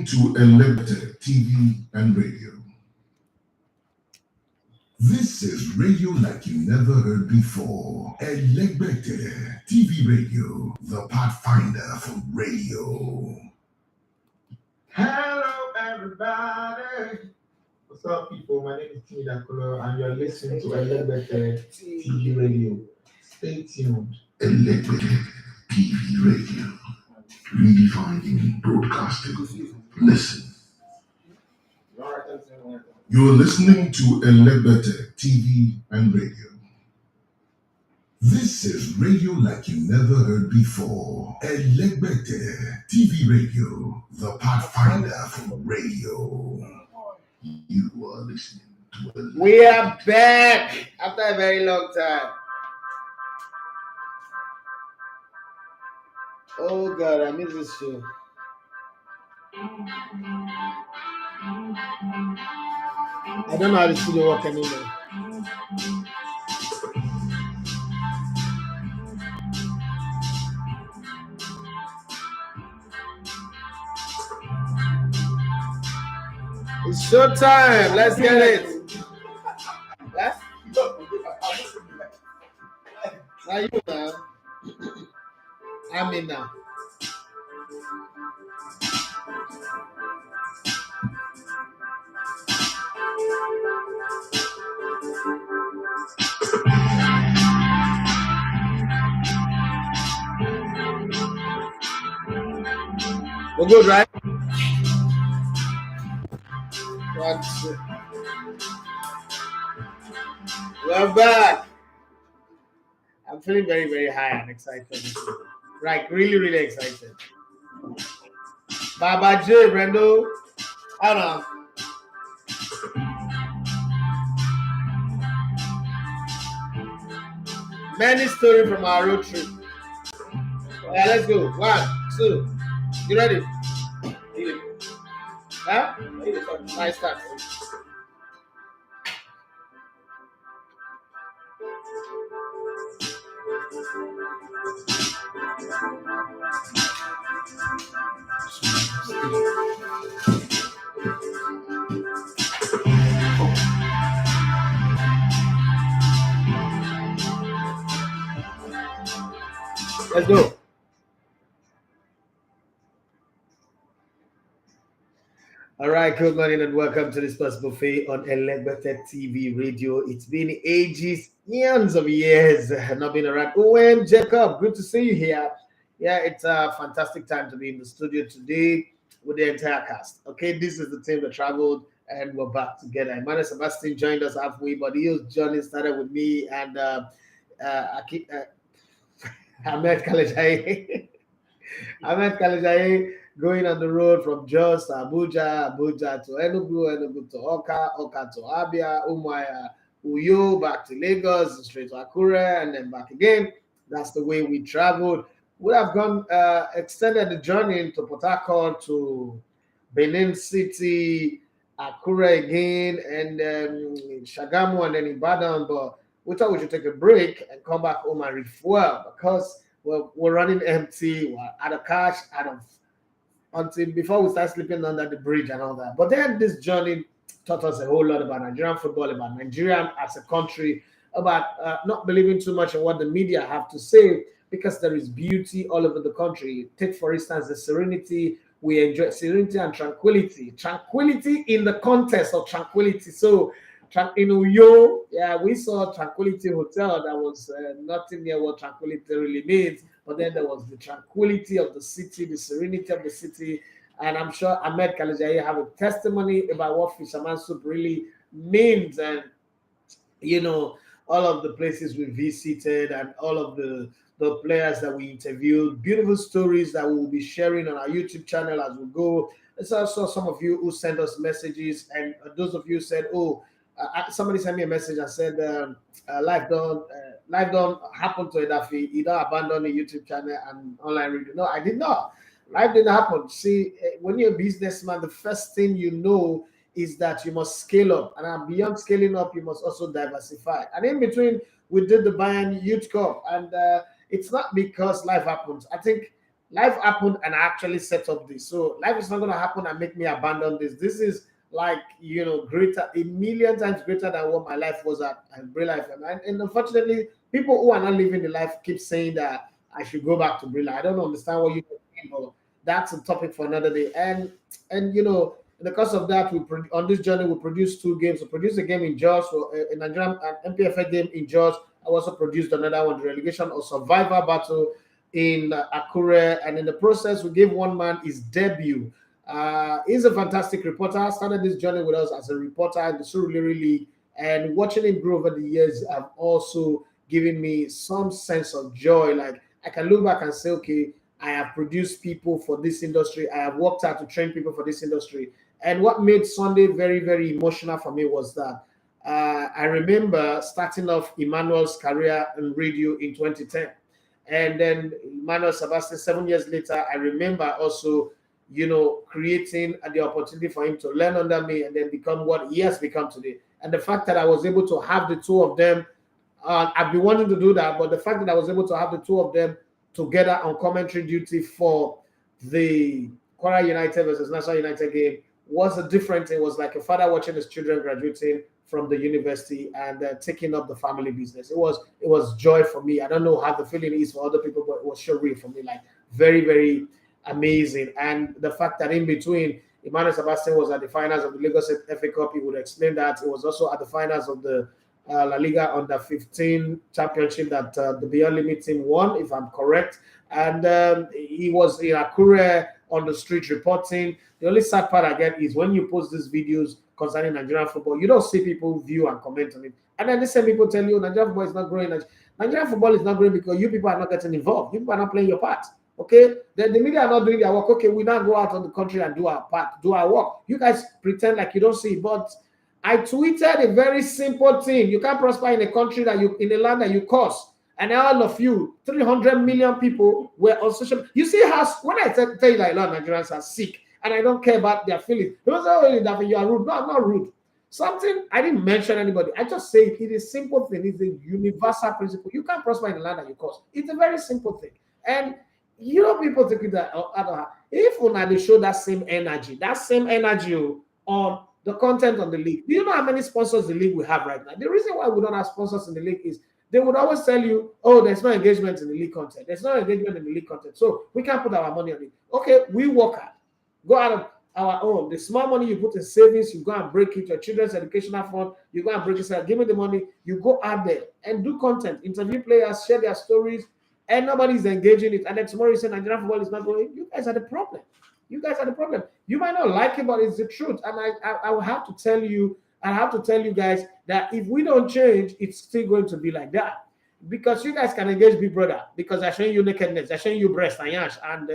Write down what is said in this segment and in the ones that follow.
listening to Elected TV and Radio. This is radio like you never heard before. Elected TV Radio, the pathfinder for radio. Hello, everybody. What's up, people? My name is Timmy Dakolo, and you're listening to Elected TV Radio. Stay tuned. Elected TV Radio, redefining broadcasting. Listen. You're listening to Elected TV and Radio. This is radio like you never heard before. Elected TV Radio, the pathfinder for radio. You are listening to Elected. We are back after a very long time. Oh God, I miss this show. I don't know how the studio works anymore. It's showtime. Let's get it. Yeah? Now you now. I'm in now. We're good, right? We're back. I'm feeling very, very high and excited. Right, really, really excited. Baba J, Brendo. I don't know. Many stories from our road trip. Yeah, let's go. 1, 2. You ready? Huh? Nice start. Let's go. All right, good morning and welcome to this Plus Buffet on Elected TV Radio. It's been ages, years of years, not been around. OM Jacob, good to see you here. Yeah, it's a fantastic time to be in the studio today with the entire cast. Okay, this is the team that traveled and we're back together. Emmanuel Sebastian joined us halfway, but his journey started with me and Ahmed Kalejaye. Ahmed Kalejaye going on the road from Jos to Abuja, Abuja to Enugu, Enugu to Oka, Oka to Abia, Umuahia, Uyo, back to Lagos, straight to Akure, and then back again. That's the way we traveled. We have gone, extended the journey into Port Harcourt to Benin City, Akure again, and then Shagamu, and then Ibadan. But we thought we should take a break and come back home and refuel because we're running empty, we're out of cash, until before we start sleeping under the bridge and all that. But then this journey taught us a whole lot about Nigerian football, about Nigeria as a country, about not believing too much in what the media have to say, because there is beauty all over the country. Take, for instance, the serenity. We enjoy serenity and tranquility. Tranquility in the context of tranquility. So, in Uyo, yeah, we saw Tranquility Hotel. That was nothing near what tranquility really means. But then there was the tranquility of the city, the serenity of the city. And I'm sure Ahmed Kalejaye have a testimony about what Fisherman Soup really means. And, you know, all of the places we visited and all of the players that we interviewed, beautiful stories that we will be sharing on our YouTube channel as we go. There's also some of you who sent us messages, and those of you said, oh, somebody sent me a message and said, life don't happen to Edafi. He don't abandon the YouTube channel and online radio. No, I did not. Life didn't happen. See, when you're a businessman, the first thing you know is that you must scale up. And beyond scaling up, you must also diversify. And in between, we did the Bayern Youth Cup. And it's not because life happens. I think life happened and I actually set up this. So life is not going to happen and make me abandon this. This is like, greater, a million times greater than what my life was at Brilla FM. And unfortunately, people who are not living the life keep saying that I should go back to Brilla. I don't understand what you're saying, but that's a topic for another day. And in the course of that, on this journey we produced 2 games. We produced a game in Jos, a Nigerian NPFL game in Jos. I also produced another one, the relegation or survivor battle in Akure, and in the process we gave one man his debut. He's a fantastic reporter. Started this journey with us as a reporter in the Surulere League, and watching him grow over the years have also given me some sense of joy. Like, I can look back and say, okay, I have produced people for this industry. I have worked hard to train people for this industry. And what made Sunday very, very emotional for me was that I remember starting off Emmanuel's career in radio in 2010. And then Emmanuel Sebastian, 7 years later, I remember also, creating the opportunity for him to learn under me and then become what he has become today. And the fact that I was able to have the 2 of them, I've been wanting to do that, but the fact that I was able to have the 2 of them together on commentary duty for the Kwara United versus National United game was a different thing. It was like a father watching his children graduating from the university and taking up the family business. It was joy for me. I don't know how the feeling is for other people, but it was sure real for me. Like, very, very amazing. And the fact that in between, Emmanuel Sebastian was at the finals of the Lagos FA Cup. He would explain that. He was also at the finals of the La Liga under 15 championship that the Beyond Limit team won, if I'm correct. And he was in Akure on the street reporting. The only sad part I get is when you post these videos concerning Nigerian football, you don't see people view and comment on it. And then the same people tell you Nigerian football is not growing. Nigerian football is not growing because you people are not getting involved. You people are not playing your part. Okay? Then the media are not doing their work. Okay, we now go out on the country and do our part, do our work. You guys pretend like you don't see, but I tweeted a very simple thing. You can't prosper in a country in a land that you curse. And all of you, 300 million people were on social. You see how, when I tell you that a lot of Nigerians are sick and I don't care about their feelings, don't say, oh, that you are rude. No, I'm not rude. Something, I didn't mention anybody. I just say it is a simple thing. It's a universal principle. You can't prosper in a land that you curse. It's a very simple thing. And people think that if they show that same energy on the content on the league. Do you know how many sponsors the league we have right now? The reason why we don't have sponsors in the league is they would always tell you, oh, there's no engagement in the league content. There's no engagement in the league content. So we can't put our money on it. Okay, we work hard. Go out of our own. The small money you put in savings, you go and break it. Your children's educational fund, you go and break it. Say, give me the money. You go out there and do content. Interview players, share their stories, and nobody's engaging it. And then tomorrow you say Nigerian football is not going. You guys are the problem. You guys are the problem. You might not like it, but it's the truth. And I will have to tell you, guys that if we don't change, it's still going to be like that. Because you guys can engage Big Brother because they're showing you nakedness, they're showing you breast and yash and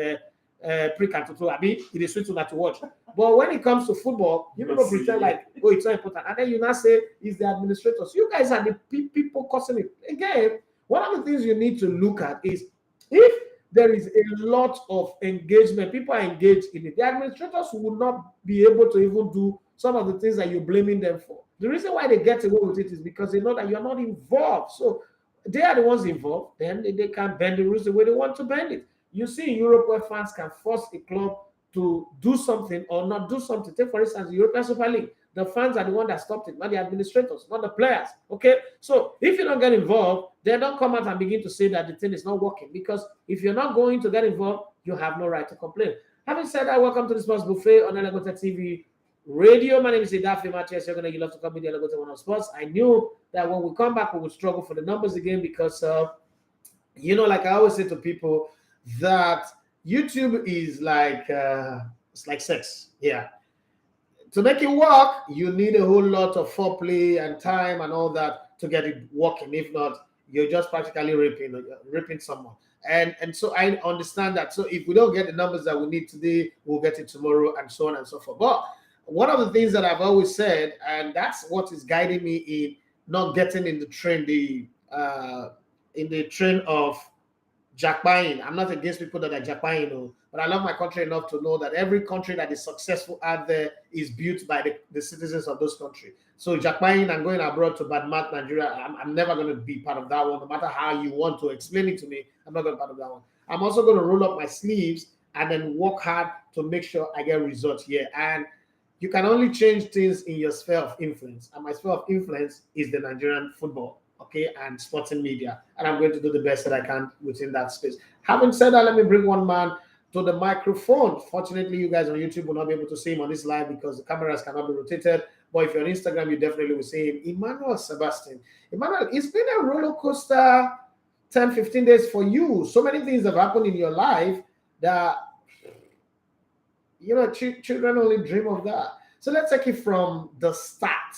prick and tutu. I mean, it is sweet to watch. But when it comes to football, you people pretend like, oh, it's not important. And then you now say it's the administrators. You guys are the people causing it. Again, one of the things you need to look at is if there is a lot of engagement, people are engaged in it, the administrators will not be able to even do some of the things that you're blaming them for. The reason why they get away with it is because they know that you're not involved. So they are the ones involved, then they can bend the rules the way they want to bend it. You see in Europe where fans can force a club to do something or not do something. Take, for instance, the European Super League. The fans are the one that stopped it, not the administrators, not the players. Okay? So if you don't get involved, then don't come out and begin to say that the thing is not working. Because if you're not going to get involved, you have no right to complain. Having said that, welcome to the Sports Buffet on Elegote TV Radio. My name is Idafi Matias. You're going to love to come with the Elegote One of Sports. I knew that when we come back, we would struggle for the numbers again because, like I always say to people, that YouTube is like, it's like sex. Yeah. To make it work, you need a whole lot of foreplay and time and all that to get it working. If not, you're just practically raping someone. And so I understand that. So if we don't get the numbers that we need today, we'll get it tomorrow and so on and so forth. But one of the things that I've always said, and that's what is guiding me in not getting in the trend, of jackpying. I'm not against people that are jackpying, but I love my country enough to know that every country that is successful out there is built by the citizens of those countries. So jackpying and going abroad to badmouth Nigeria, I'm never going to be part of that one. No matter how you want to explain it to me, I'm not going to be part of that one. I'm also going to roll up my sleeves and then work hard to make sure I get results here. And you can only change things in your sphere of influence. And my sphere of influence is the Nigerian football, okay, and sporting media. And I'm going to do the best that I can within that space. Having said that, let me bring one man to the microphone. Fortunately, you guys on YouTube will not be able to see him on this live because the cameras cannot be rotated. But if you're on Instagram, you definitely will see him. Emmanuel Sebastian. Emmanuel, it's been a roller coaster 10, 15 days for you. So many things have happened in your life that, children only dream of that. So let's take it from the start.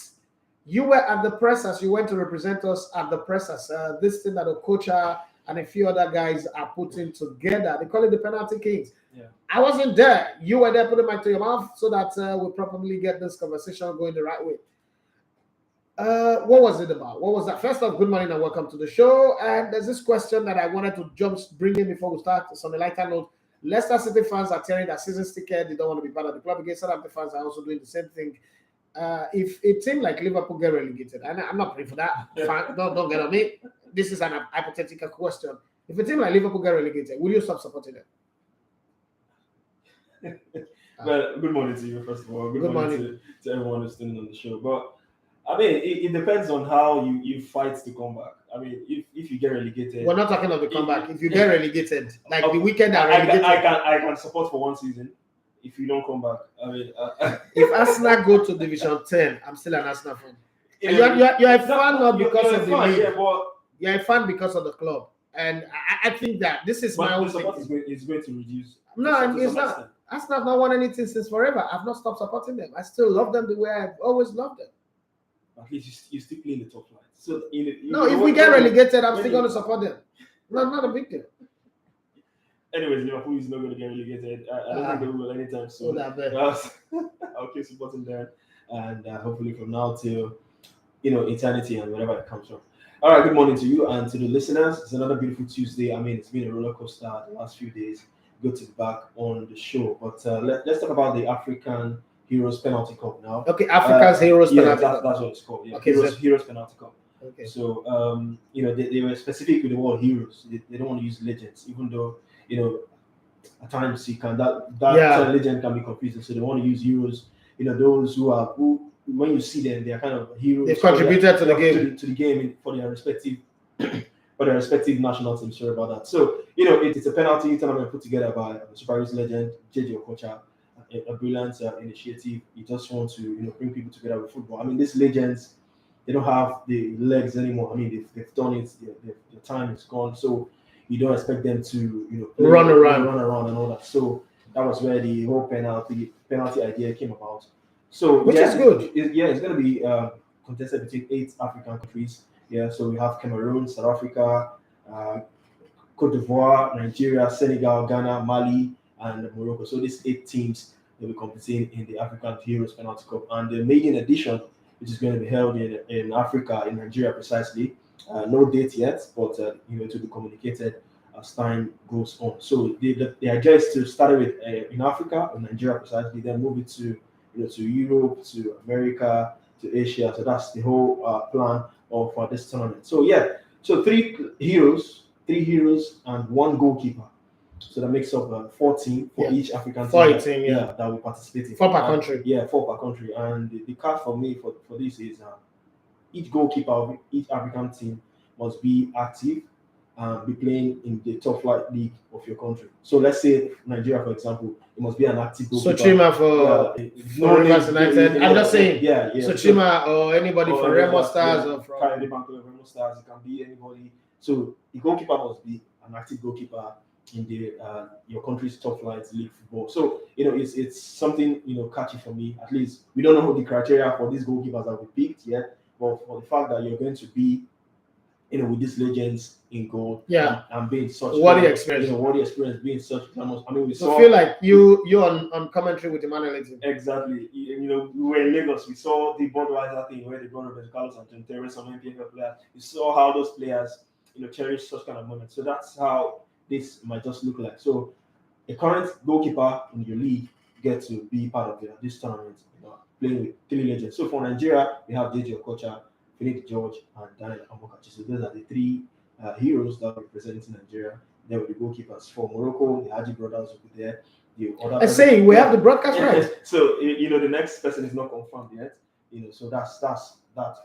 You were at the press as you went to represent us at the press as this thing that Okocha and a few other guys are putting together. They call it the Penalty Kings. Yeah. I wasn't there. You were there. Put the mic to your mouth so that we'll probably get this conversation going the right way. What was it about? What was that? First off, good morning and welcome to the show. And there's this question that I wanted to bring in before we start. It's on a lighter note. Leicester City fans are tearing their season ticket. They don't want to be part of the club again. Southampton fans are also doing the same thing. If a team like Liverpool get relegated, and I'm not praying for that. Don't get on me. This is an hypothetical question. If a team like Liverpool get relegated, will you stop supporting them? Well, good morning to you, first of all. Good morning to everyone who's tuning on the show. But I mean, it depends on how you fight to come back. I mean, if you get relegated, we're not talking about the comeback. If you get relegated, like the weekend are relegated, I can support for one season. If you don't come back, I mean, if Arsenal go to Division 10, I'm still an Arsenal fan. You're a fan not because of the league. Yeah, but you're a fan because of the club, and I think that this is my own support is going to reduce. No, it's not. Arsenal have not won anything since forever. I've not stopped supporting them. I still love them the way I've always loved them. At least you still play in the top flight. So if we get relegated, I'm still going to support them. No, not a big deal. Anyways, Liverpool is not going to get relegated. I don't think they will anytime soon. I'll keep supporting them, and hopefully from now till eternity and wherever it comes from. All right, good morning to you and to the listeners. It's another beautiful Tuesday. I mean, it's been a roller coaster the last few days. Good to be back on the show. But let's talk about the African Heroes Penalty Cup now. Okay, Africa's Heroes Penalty Cup. That's what it's called. Yeah, okay, Heroes Penalty Cup. Okay. So, they were specific with the word heroes. They don't want to use legends, even though, at times that legend can be confusing. So they want to use heroes, those who when you see them, they are kind of heroes. They've contributed to the game. To the game for their respective national teams. Sorry about that. So, it's a penalty tournament put together by Super Eagles legend Jose Okocha, a brilliant initiative. He just wants to, bring people together with football. I mean, these legends, they don't have the legs anymore. I mean, they've done it. Their time is gone. So you don't expect them to, run around and all that. So that was where the whole penalty idea came about. So which is good. It's going to be contested between 8 African countries. Yeah, so we have Cameroon, South Africa, Cote d'Ivoire, Nigeria, Senegal, Ghana, Mali, and Morocco. So these 8 teams will be competing in the African Heroes Penalty Cup. And the maiden edition, which is going to be held in Africa, in Nigeria precisely. No date yet, but to be communicated as time goes on. So the idea is to start with in Africa, in Nigeria precisely, then move it to Europe, to America, to Asia. So that's the whole plan for this tournament. So so 3 heroes and 1 goalkeeper. So that makes up 14 for each African team that will participate in. 4 per country. Yeah, 4 per country. And the card for me for this is each goalkeeper of each African team must be active and be playing in the top flight league of your country. So let's say Nigeria, for example, it must be an active goalkeeper. So Chima for Rivers United. I'm just saying. Yeah. So Chima or anybody from Remo Stars or from Remo Stars, it can be anybody. So the goalkeeper must be an active goalkeeper in the your country's top flight league football. So it's something catchy for me. At least we don't know the criteria for these goalkeepers that we picked yet, but for the fact that you're going to be with these legends in goal, and being such what the experience, being such. I mean, we feel like you on commentary with Emmanuel. Exactly. We were in Lagos. We saw the Budweiser thing where they brought Roberto Carlos and Terry, some NPFL players. We saw how those players cherish such kind of moments. So that's how this might just look like. So a current goalkeeper in your league get to be part of this tournament, playing with 3 legends. So for Nigeria, we have Jose Okocha, Philip George, and Daniel Amokachi. So those are the 3 heroes that represent Nigeria There were the goalkeepers for Morocco. The Haji brothers will be there. I say we have the broadcast right. So the next person is not confirmed yet. So that's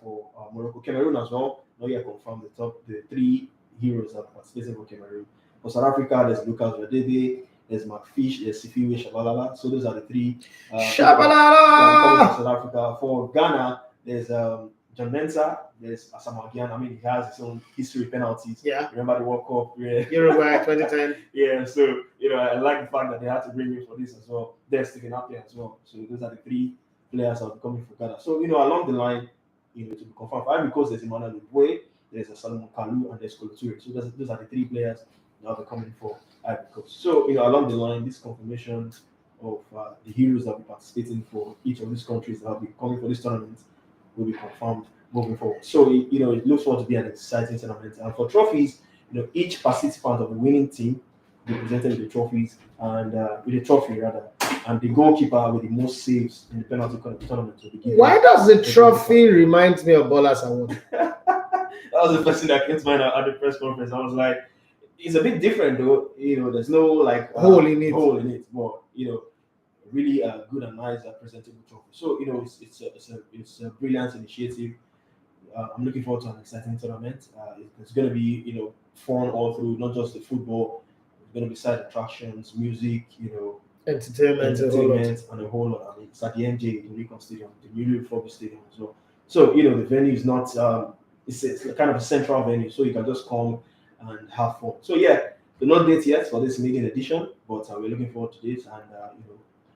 for Morocco. Cameroon as well. Not yet confirmed. The 3 heroes that participating for Cameroon. For South Africa, there's Lucas Radebe, there's McFish, there's Sifiwe Shabalala. So those are the 3. Shabalala. For South Africa. For Ghana, there's John Mensah, there's Asamoah. I mean, he has his own history of penalties. Yeah. Remember the World Cup? Yeah. Uruguay 2010. Yeah, so I like the fact that they had to bring him for this as well. There's Stephen Appiah as well. So those are the 3 players that will be coming for Ghana. So along the line, to be confirmed. For because there's Emmanuel Lubwe, there's a Solomon Kalou, and there's Koloture. So those are the 3 players that will be coming for Ivory Coast. So along the line, this confirmation of the heroes that will be participating for each of these countries that will be coming for this tournament will be confirmed moving forward. So it looks forward to be an exciting tournament. And for trophies, each participant of the winning team will be presented with the trophies and with a trophy rather, and the goalkeeper with the most saves in the penalty tournament will be given. Why does the trophy remind me of Bolas Award? That was the first thing that came to mind at the press conference. I was like, it's a bit different though. There's no like hole in it, but really good and nice presentable trophy. So it's a brilliant initiative. I'm looking forward to an exciting tournament. It's going to be fun all through, not just the football. It's going to be side attractions, music, entertainment, and a whole lot. I mean, it's at the MJ, the Lincoln Stadium, the newly refurbished stadium as well. So the venue is not it's kind of a central venue, so you can just come and have fun. So the not date yet for this maiden edition, but we're looking forward to this, and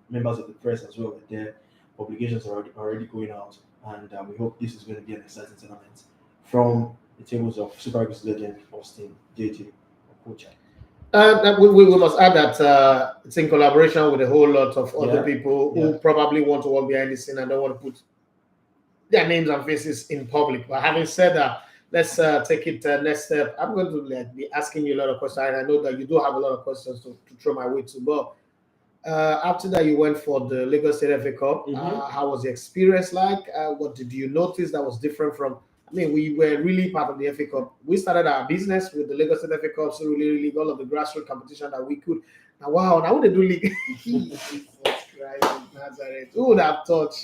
members of the press as well. Their publications are already going out, and we hope this is going to be an exciting tournament from the tables of Super Eagles legend Austin JJ Okocha. We must add that it's in collaboration with a whole lot of other people who probably want to work behind the scene and don't want to put their names and faces in public. But having said that, let's take it next step. I'm going to be asking you a lot of questions. I know that you do have a lot of questions to throw my way to. But after that, you went for the Lagos State FA Cup. How was the experience like? What did you notice that was different from? I mean, we were really part of the FA Cup. We started our business with the Lagos State FA Cup, so really all of the grassroots competition that we could. Now, wow, now they do league. Jesus Christ, Nazareth. Who would have thought?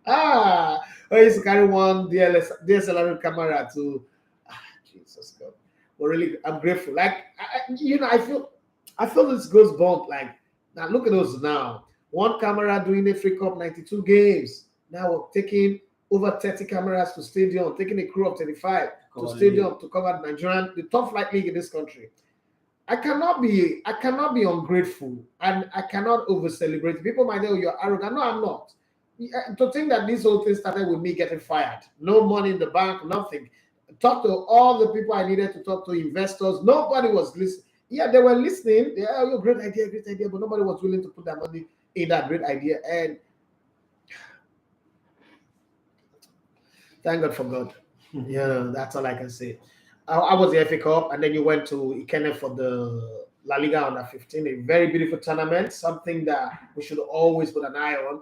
I used to carry one DSLR camera to. Jesus God. But really, I'm grateful. Like, I feel this goes bump. Like, now look at us now. One camera doing a free cup, 92 games. Now we're taking over 30 cameras to stadium, taking a crew of 35 to stadium to cover the top flight league in this country. I cannot be ungrateful, and I cannot over celebrate. People might say, oh, you're arrogant. No, I'm not. To think that this whole thing started with me getting fired, no money in the bank, nothing. Talk to all the people I needed to talk to, investors. Nobody was listening. Yeah, they were listening. Yeah, oh, great idea, but nobody was willing to put their money in that great idea. And thank God for God. That's all I can say. I was the FA Cup, and then you went to Ikene for the La Liga under 15, a very beautiful tournament, something that we should always put an eye on.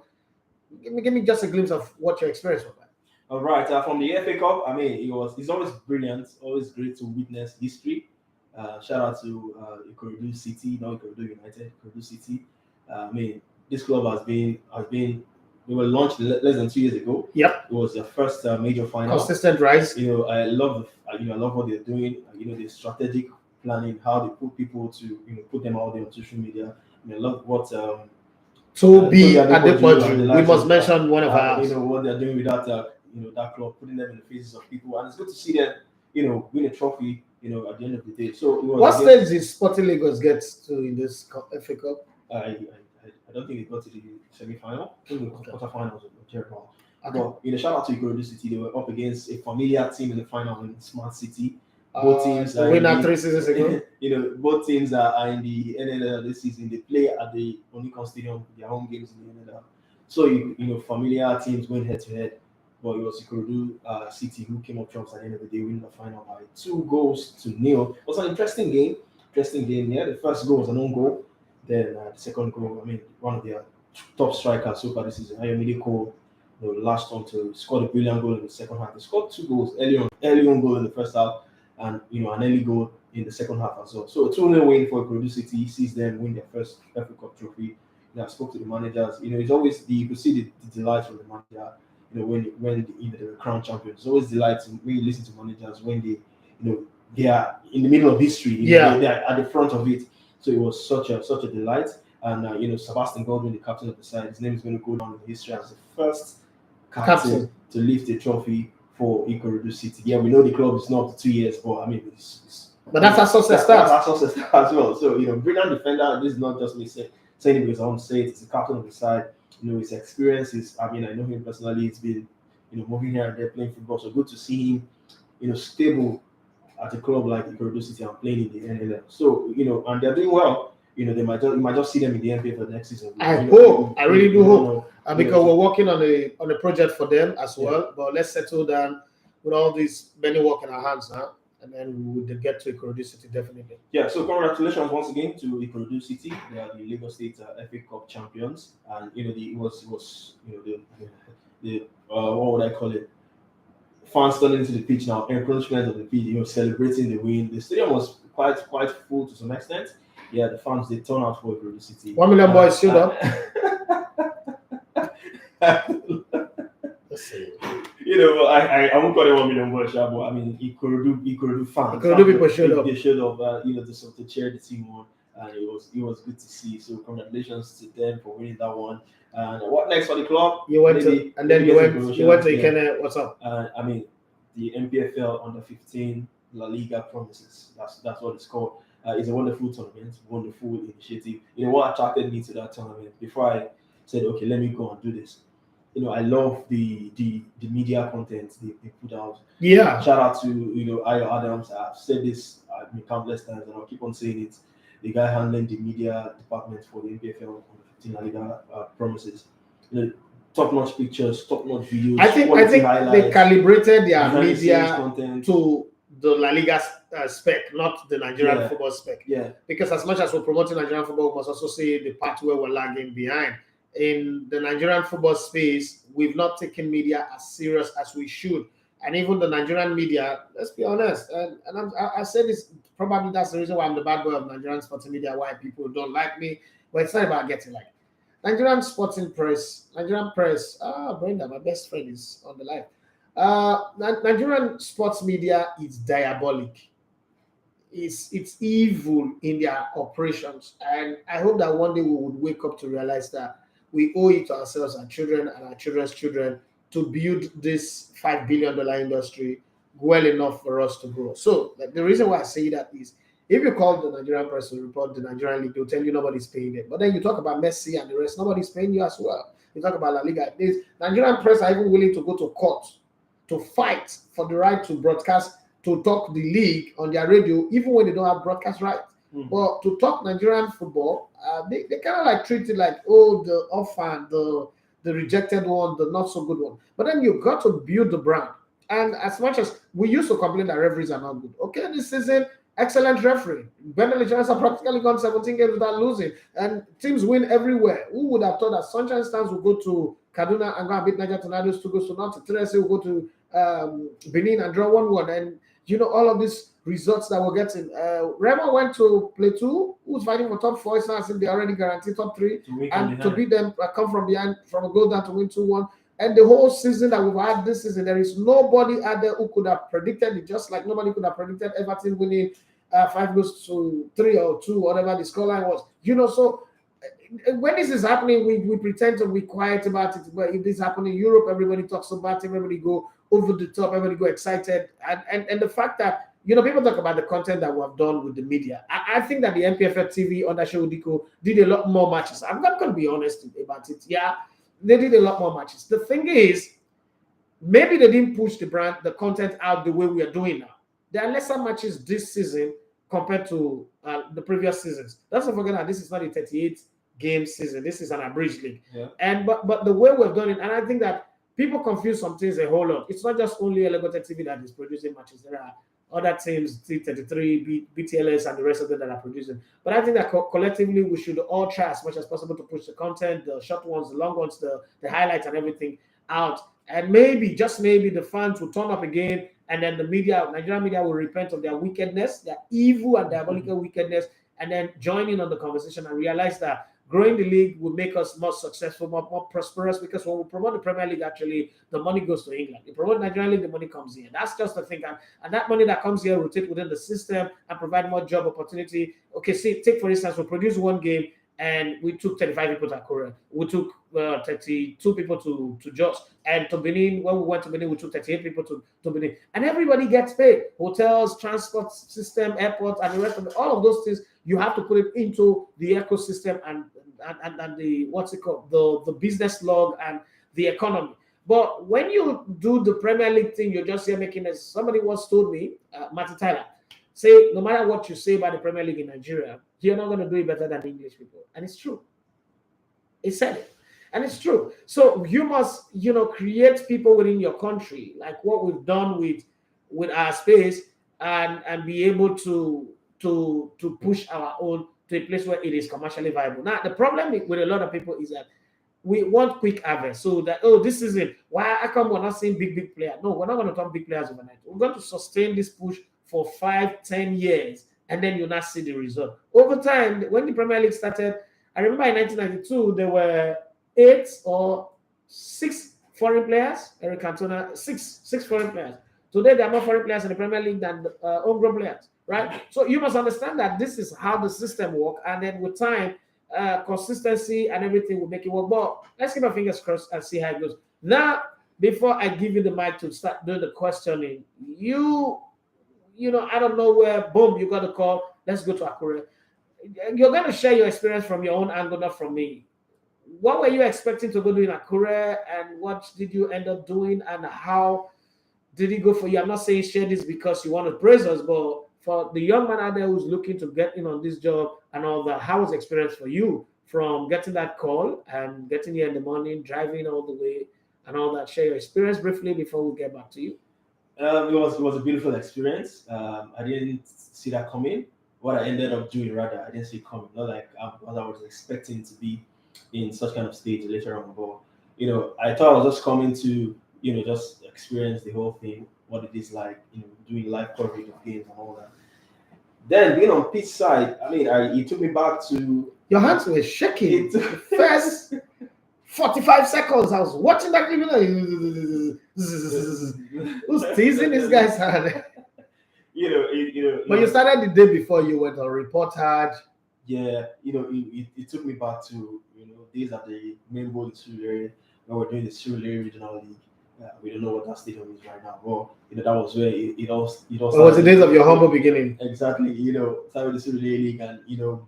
Give me just a glimpse of what your experience was like. All right, from the FA Cup, I mean, it's always brilliant, always great to witness history. Shout out to Ikorodu City, not Ikorodu United, Ikorodu City. I mean, this club has been. We were launched less than 2 years ago. Yep, it was their first major final. Consistent rise. I love what they're doing. The strategic planning, how they put people to put them out there on social media. I love what. Toby Adepoju. We must mention one of ours. What they're doing with that. That club, putting them in the faces of people, and it's good to see them. Win a trophy. At the end of the day. So what stage did Sporting Lagos get to in this FA Cup? I don't think they got to the semi-final. I think the quarterfinals were terrible. But shout out to Ikorodu City. They were up against a familiar team in the final in Smart City. Both teams are winner 3 seasons ago. Both teams are in the NLL this season. They play at the Onikon Stadium, their home games in the NLL. So familiar teams went head to head. But it was Ikorodu City who came up trumps at the end of the day, winning the final by 2-0. It was an interesting game. Yeah, the first goal was an own goal. Then the second goal, I mean, one of their top strikers so far this season, Ayomide Cole, the last one to score the brilliant goal in the second half. They scored 2 goals early on goal in the first half, and an early goal in the second half as well. So 2-0 win for Ikorodu City sees them win their first FA Cup trophy. I spoke to the managers. It's always you could see the delight from the manager. When they were crowned champions, it's always delight when you listen to managers when they are in the middle of history. They are at the front of it. So it was such a delight. And Sebastian Godwin, the captain of the side, his name is going to go down in history as the first captain to lift a trophy for Ikorodu City. Yeah, we know the club is not up to 2 years, but I mean, but that's a success start. That's a success as well. So brilliant defender. This is not just me saying it because I want to say it. It's the captain of the side. His experiences. I mean, I know him personally. It's been moving here and there playing football. So good to see him stable at a club like Ikorodu City and playing in the NLL. So and they're doing well. You might just see them in the NPFL next season. I hope. I really do hope. Because we're working on a project for them as well. Yeah. But let's settle down with all these many work in our hands now, and then we will get to Ikorodu City definitely. Yeah. So congratulations once again to Ikorodu City. They are the Lagos State FA Cup champions, and it was what would I call it? Fans turning into the pitch now, encouragement of the pitch. Celebrating the win. The stadium was quite full to some extent. Yeah, the fans, they turn out for Ikorodu City. 1 million boys showed up. I won't call it 1 million boys, but I mean, Ikorodu fans. Ikorodu people showed up. They showed up, to cheer the team on, and it was good to see. So congratulations to them for winning that one. And what next for the club? You went to Ikene. What's up? I mean, the NPFL under 15 La Liga promises. That's what it's called. It's a wonderful tournament, wonderful initiative. What attracted me to that tournament before I said, okay, let me go and do this. I love the media content they put out. Yeah. Shout out to Ayo Adams. I've said this countless times, and I'll keep on saying it. The guy handling the media department for the NPFL on the 15 La Liga promises. Top-notch pictures, top-notch videos. I think they calibrated their media content to the La Liga spec, not the Nigerian football spec. Yeah. Because as much as we're promoting Nigerian football, we must also see the part where we're lagging behind. In the Nigerian football space, we've not taken media as serious as we should. And even the Nigerian media, let's be honest, and I said this, probably that's the reason why I'm the bad boy of Nigerian sporting media, why people don't like me. But it's not about getting liked. Nigerian press, Brenda, my best friend, is on the live. Nigerian sports media is diabolic. It's evil in their operations, and I hope that one day we would wake up to realize that we owe it to ourselves, our children, and our children's children to build this $5 billion industry well enough for us to grow. So the reason why I say that is, if you call the Nigerian press to report the Nigerian league, they'll tell you nobody's paying them. But then you talk about Messi and the rest, nobody's paying you as well. You talk about La Liga. Nigerian press are even willing to go to court to fight for the right to broadcast, to talk the league on their radio, even when they don't have broadcast rights. Mm-hmm. But to talk Nigerian football, they kind of like treat it like, the orphan, the rejected one, the not so good one. But then you've got to build the brand. And as much as we used to complain that referees are not good, okay, this season, excellent referee. Bendel Giants have practically gone 17 games without losing, and teams win everywhere. Who would have thought that Sunshine Stars will go to Kaduna and go and beat Niger Tornadoes 2 goals to nothing? Terese will go to Benin and draw 1-1, and all of these results that we're getting. Roma went to Plateau, who's fighting for top 4. It's not as if they already guaranteed top 3, and to beat them, come from behind, from a goal down to win 2-1. And the whole season that we've had this season, there is nobody out there who could have predicted it, just like nobody could have predicted Everton winning 5 goals to 3 or 2, whatever the scoreline was. So when this is happening, we pretend to be quiet about it. But if this happens in Europe, everybody talks about it, everybody go over the top, everybody go excited. And the fact that, people talk about the content that we have done with the media. I think that the NPFL TV under Sheudiko did a lot more matches. I'm not going to be honest about it. Yeah, they did a lot more matches. The thing is, maybe they didn't push the content out the way we are doing now. There are lesser matches this season compared to the previous seasons. Don't forget that this is not a 38-game season. This is an abridged league. Yeah. But the way we've done it, and I think that people confuse some things a whole lot. It's not just only Elegote TV that is producing matches. There are other teams, T33, BTLS, and the rest of them that are producing. But I think that collectively we should all try as much as possible to push the content, the short ones, the long ones, the highlights and everything. out, and maybe, just maybe, the fans will turn up again, and then the media, Nigerian media, will repent of their wickedness, their evil and diabolical wickedness, and then join in on the conversation and realize that growing the league will make us more successful, more prosperous, because when we promote the Premier League, actually, the money goes to England. You promote Nigerian League, the money comes here. That's just the thing. And that money that comes here rotate within the system and provide more job opportunity. Okay, see, take for instance, we produce one game and we took 35 people to Korea. We took 32 people to Jos. And to Benin, when we went to Benin, we took 38 people to Benin. And everybody gets paid. Hotels, transport system, airports, and the rest of it. All of those things, you have to put it into the ecosystem and the, what's it called, the business log and the economy. But when you do the Premier League thing, you're just here making, as somebody once told me, Martin Tyler, say, no matter what you say about the Premier League in Nigeria, you're not going to do it better than the English people. And it's true. He said it. And it's true. So you must, create people within your country, like what we've done with our space, and be able to push our own to a place where it is commercially viable. Now, the problem with a lot of people is that we want quick harvest. So that, this is it. How come we're not seeing big players? No, we're not going to turn big players overnight. We're going to sustain this push for 5-10 years, and then you'll not see the result. Over time, when the Premier League started, I remember in 1992, there were 8 or 6 foreign players. Eric Cantona, six foreign players. Today, there are more foreign players in the Premier League than homegrown players, right? So you must understand that this is how the system works, and then with time, consistency and everything will make it work. But let's keep our fingers crossed and see how it goes. Now, before I give you the mic to start doing the questioning, I don't know where, boom, you got a call. Let's go to Akure. You're going to share your experience from your own angle, not from me. What were you expecting to go do in Akure, and what did you end up doing, and how did it go for you? I'm not saying share this because you want to praise us, but for the young man out there who's looking to get in on this job and all that, how was the experience for you from getting that call and getting here in the morning, driving all the way and all that? Share your experience briefly before we get back to you. It was a beautiful experience. I didn't see that coming. What I ended up doing, rather, I didn't see it coming. Not like what I was expecting to be in such kind of stage later on. But I thought I was just coming to just experience the whole thing, what it is like, doing live coverage of games and all that. Then being on pitch side, it took me back to. Your hands were shaking. The first 45 seconds, I was watching that game. Who's teasing this guy's hand? But you started the day before you went on reportage. Yeah, it took me back to days at the main bowl in Surulere, when we're doing the Surulere Regional League. We don't know what that stadium is right now, but that was where it all started. It was the days of your humble beginning. Exactly, started the Surulere League, and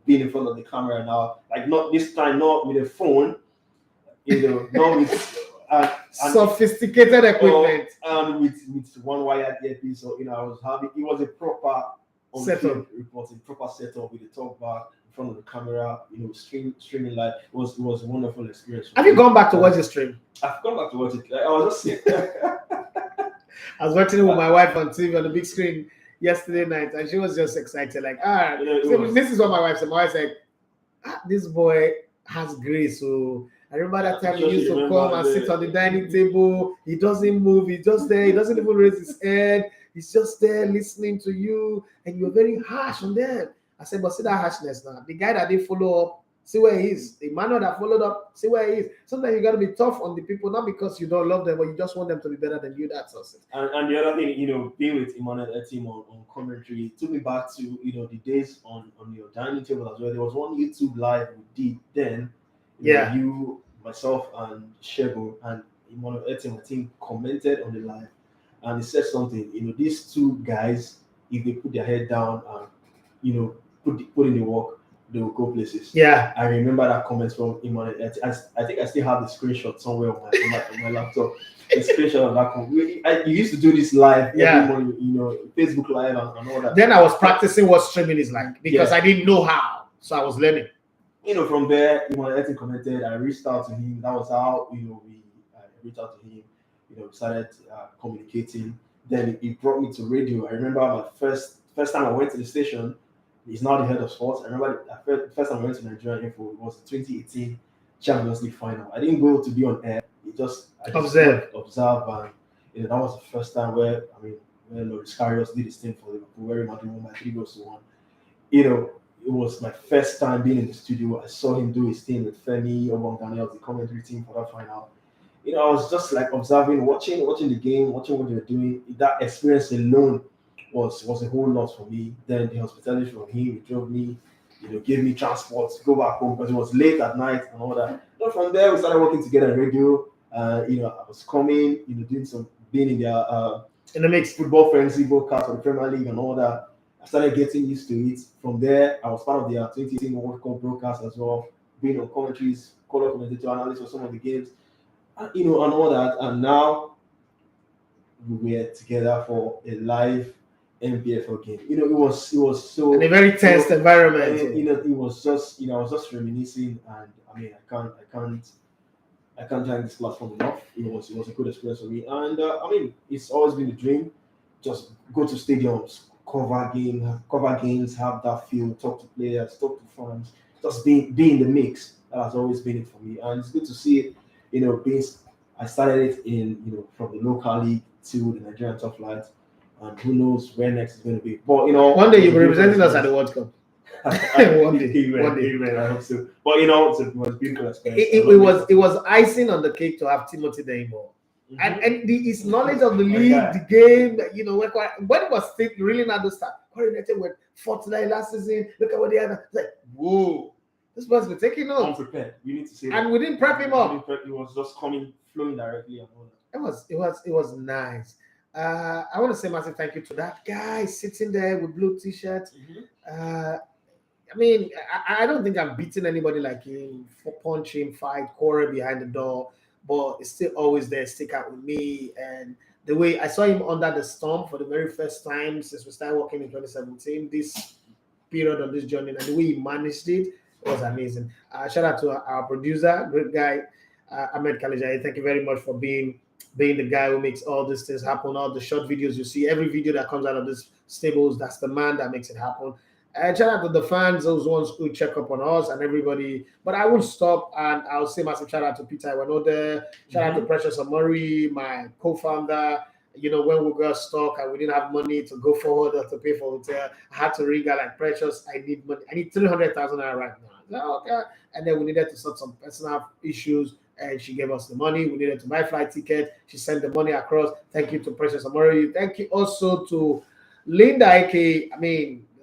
being in front of the camera now, like not this time, not with a phone, not with sophisticated equipment, and with one wired earpiece. So I was having, it was a proper setup reporting, proper setup with the talk back in front of the camera, streaming live. It was a wonderful experience. Have you gone back to watch the stream? I've gone back to watch it. I was just sitting. I was watching it with my wife on TV on the big screen yesterday night, and she was just excited. Like, this is what my wife said. My wife said, this boy has grace. So I remember that time he used to come and sit on the dining table. He doesn't move. He's just there. He doesn't even raise his head. He's just there listening to you, and you're very harsh on them. I said, but see that harshness now. The guy that didn't follow up, see where he is. The man that followed up, see where he is. Sometimes you got to be tough on the people, not because you don't love them, but you just want them to be better than you. That's awesome. And the other thing, being with Emmanuel Etim on commentary, it took me back to, the days on your dining table as well. There was one YouTube live we did then. You, myself, and Shebo, and Emmanuel Etim, I think, commented on the live. And he said something, these two guys, if they put their head down and, put in the work, they will go places. Yeah. I remember that comment from Emmanuel. I think I still have the screenshot somewhere on my laptop. The screenshot of that comment. You used to do this live every morning, Facebook live and all that. Then I was practicing what streaming is like because I didn't know how. So I was learning. From there, Emmanuel commented. I reached out to him. That was how, I reached out to him. Started communicating. Then he brought me to radio. I remember my first time I went to the station. He's now the head of sports. I remember the first time I went to Nigerian Info, it was the 2018 Champions League final. I didn't go to be on air. I just Observe. and that was the first time where Luis Campos did his thing for Liverpool, where Madrid won by 3-1. It was my first time being in the studio. I saw him do his thing with Femi Obongani, the commentary team for that final. I was just like observing, watching the game, watching what they were doing. That experience alone was a whole lot for me. Then the hospitality from him, he drove me, gave me transport to go back home because it was late at night and all that. But from there, we started working together in radio. I was coming, being in their in the mix football frenzy broadcast for the Premier League and all that. I started getting used to it. From there, I was part of their 2018 World Cup broadcast as well, being on commentaries, color commentator analyst for some of the games, and all that. And now we were together for a live NPFL game. It was so in a very tense environment. It was just I was just reminiscing, and I can't thank this platform enough. It was a good experience for me, and it's always been a dream. Just go to stadiums, cover games, have that feel, talk to players, talk to fans, just be in the mix. That has always been it for me, and it's good to see it. I started it in from the local league to the Nigerian top flight, and who knows where next is going to be. But one day you'll be representing us at the World Cup. one day. I hope so. But it was a beautiful experience. It was icing on the cake to have Timothy there involved. Mm-hmm. And his knowledge of the league, the game, when it was still really not to start, coordinated with 49 last season. Look at what they had. It's like, whoa, this must be taking off. Unprepared. You need to say and that. We didn't prep him up. It was just flowing directly and all that. It was nice. I want to say massive thank you to that guy sitting there with blue t-shirt. Mm-hmm. I don't think I've beaten anybody like him, for punching, fight, quarrel behind the door, but it's still always there, stick out with me. And the way I saw him under the storm for the very first time since we started working in 2017, this period on this journey, and the way he managed it was amazing. Shout out to our producer, great guy, Ahmed Kalejai. Thank you very much for being the guy who makes all these things happen, all the short videos you see, every video that comes out of this stables, that's the man that makes it happen. And shout out to the fans, those ones who check up on us and everybody. But I won't stop, and I'll say massive shout out to Peter Iwanode, shout out to Precious Amori, my co-founder. When we got stuck and we didn't have money to go forward or to pay for hotel, I had to ring her like, Precious, I need money. I need 300,000 right now. Okay. And then we needed to sort some personal issues, and she gave us the money. We needed to buy flight ticket. She sent the money across. Thank you to Precious Amori. Thank you also to Linda, aka,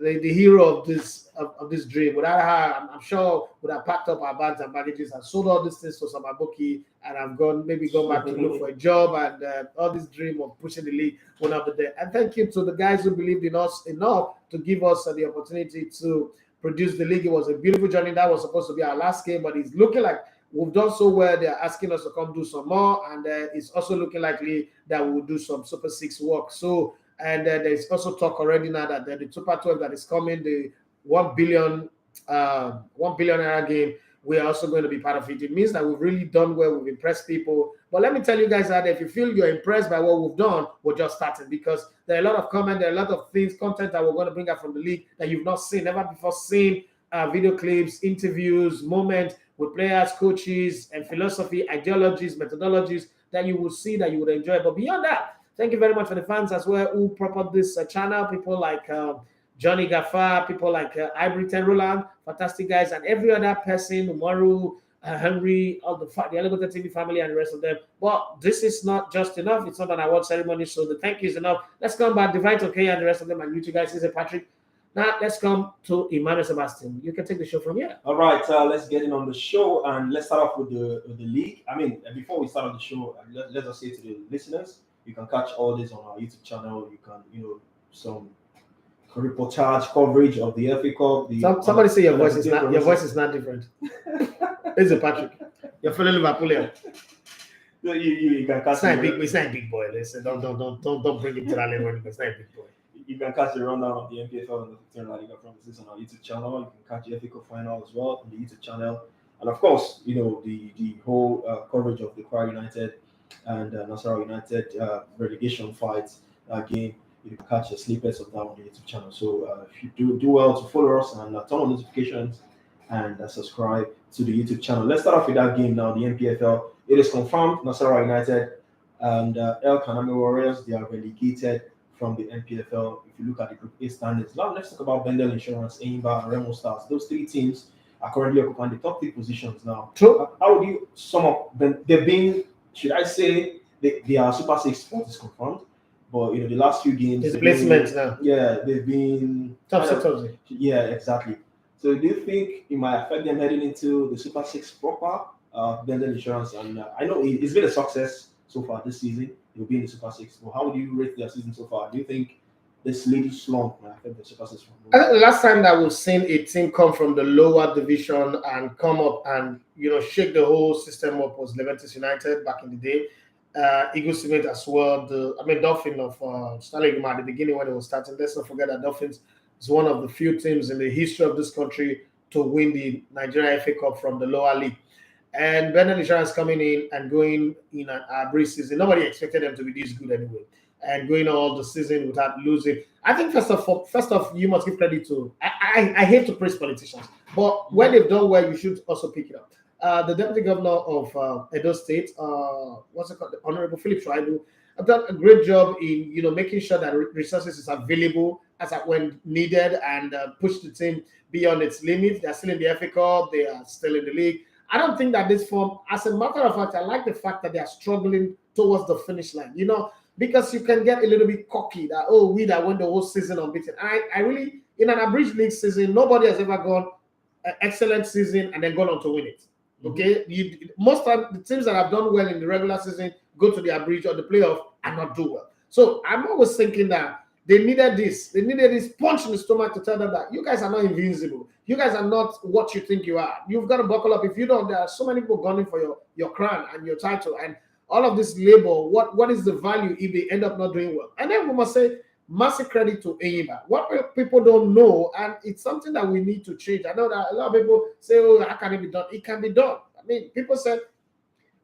the hero of this dream. Without her, I'm sure would have packed up our bags and baggages and sold all these things to some aboki, and I've gone back to look for a job, and all this dream of pushing the league one after the day. And thank you to the guys who believed in us enough to give us the opportunity to produce the league. It was a beautiful journey. That was supposed to be our last game, but it's looking like we've done so well. They're asking us to come do some more, and it's also looking likely that we will do some Super 6 work. So. And there's also talk already now that the Super 12 that is coming, the 1 billion game, we are also going to be part of it. It means that we've really done well, we've impressed people. But let me tell you guys that if you feel you're impressed by what we've done, we're just starting, because there are a lot of comments, there are a lot of things, content that we're going to bring out from the league that you've not seen, never before seen, video clips, interviews, moments with players, coaches, and philosophy, ideologies, methodologies that you will see, that you would enjoy. But beyond that, thank you very much for the fans as well who prop up this channel. People like Johnny Gaffar, people like Ivory Roland, fantastic guys, and every other person, Umaru, Henry, all the Elevator TV family, and the rest of them. But this is not just enough. It's not an award ceremony, so the thank you is enough. Let's come back, Divine okay, and the rest of them, and you two guys, this is Patrick. Now let's come to Emmanuel Sebastian. You can take the show from here. All right, let's get in on the show, and let's start off with the league. Before we start on the show, let's just say to the listeners, you can catch all this on our YouTube channel. You can, some reportage coverage of the FA Cup. Somebody say your voice is not different. It's a Patrick. You're feeling Liverpoolian. You can catch. It's not a big boy. Listen, don't bring him to that level. It's not a big boy. You can catch the rundown of the NPFL and the 15 La Liga promises on our YouTube channel. You can catch the FA Cup final as well on the YouTube channel, and of course, the whole coverage of the Kwara United and Nasarawa United relegation fight game. You can catch the snippets of that on the YouTube channel. So if you do well to follow us and turn on notifications and subscribe to the YouTube channel. Let's start off with that game now, the NPFL. it is confirmed Nasarawa United and El Kaname Warriors, they are relegated from the NPFL. If you look at the Group A standings, now let's talk about Bendel Insurance, Enyimba, and Remo Stars. Those three teams are currently occupying the top 3 positions now. True. How would you sum up them? They've been, should I say, they are Super 6 spot is confirmed, but the last few games, Displacement now. Yeah, they've been Top. Yeah, exactly. So do you think it might affect them heading into the Super 6 proper? Bendel Insurance, and I know it's been a success so far this season. They'll be in the Super 6. But how would you rate their season so far? Do you think this little slump might affect the Super 6? I think the last time that we've seen a team come from the lower division and come up and shake the whole system up was Leventis United back in the day. Eagle Cement as well. Dolphin of Stanley at the beginning when it was starting. Let's not forget that Dolphins is one of the few teams in the history of this country to win the Nigeria FA Cup from the lower league. And Bendel Insurance coming in and going in a brief season. Nobody expected them to be this good anyway. And going all the season without losing. I think first off, you must give credit to. I hate to praise politicians, but when they've done well, you should also pick it up. The deputy governor of Edo State, what's it called, the Honorable Philip Shaibu, have done a great job in making sure that resources is available as at when needed and push the team beyond its limits. They're still in the FA Cup. They are still in the league. I don't think that this form, as a matter of fact, I like the fact that they are struggling towards the finish line, because you can get a little bit cocky that, we that won the whole season unbeaten. I really, in an abridged league season, nobody has ever gone an excellent season and then gone on to win it. Okay? Most of the teams that have done well in the regular season go to the abridged or the playoff and not do well. So I'm always thinking that they needed this. They needed this punch in the stomach to tell them that you guys are not invincible. You guys are not what you think you are. You've got to buckle up. If you don't, there are so many people gunning for your crown and your title and all of this labor. What is the value if they end up not doing well? And then we must say massive credit to Enyimba. What people don't know, and it's something that we need to change. I know that a lot of people say, how can it be done? It can be done. I mean, people said,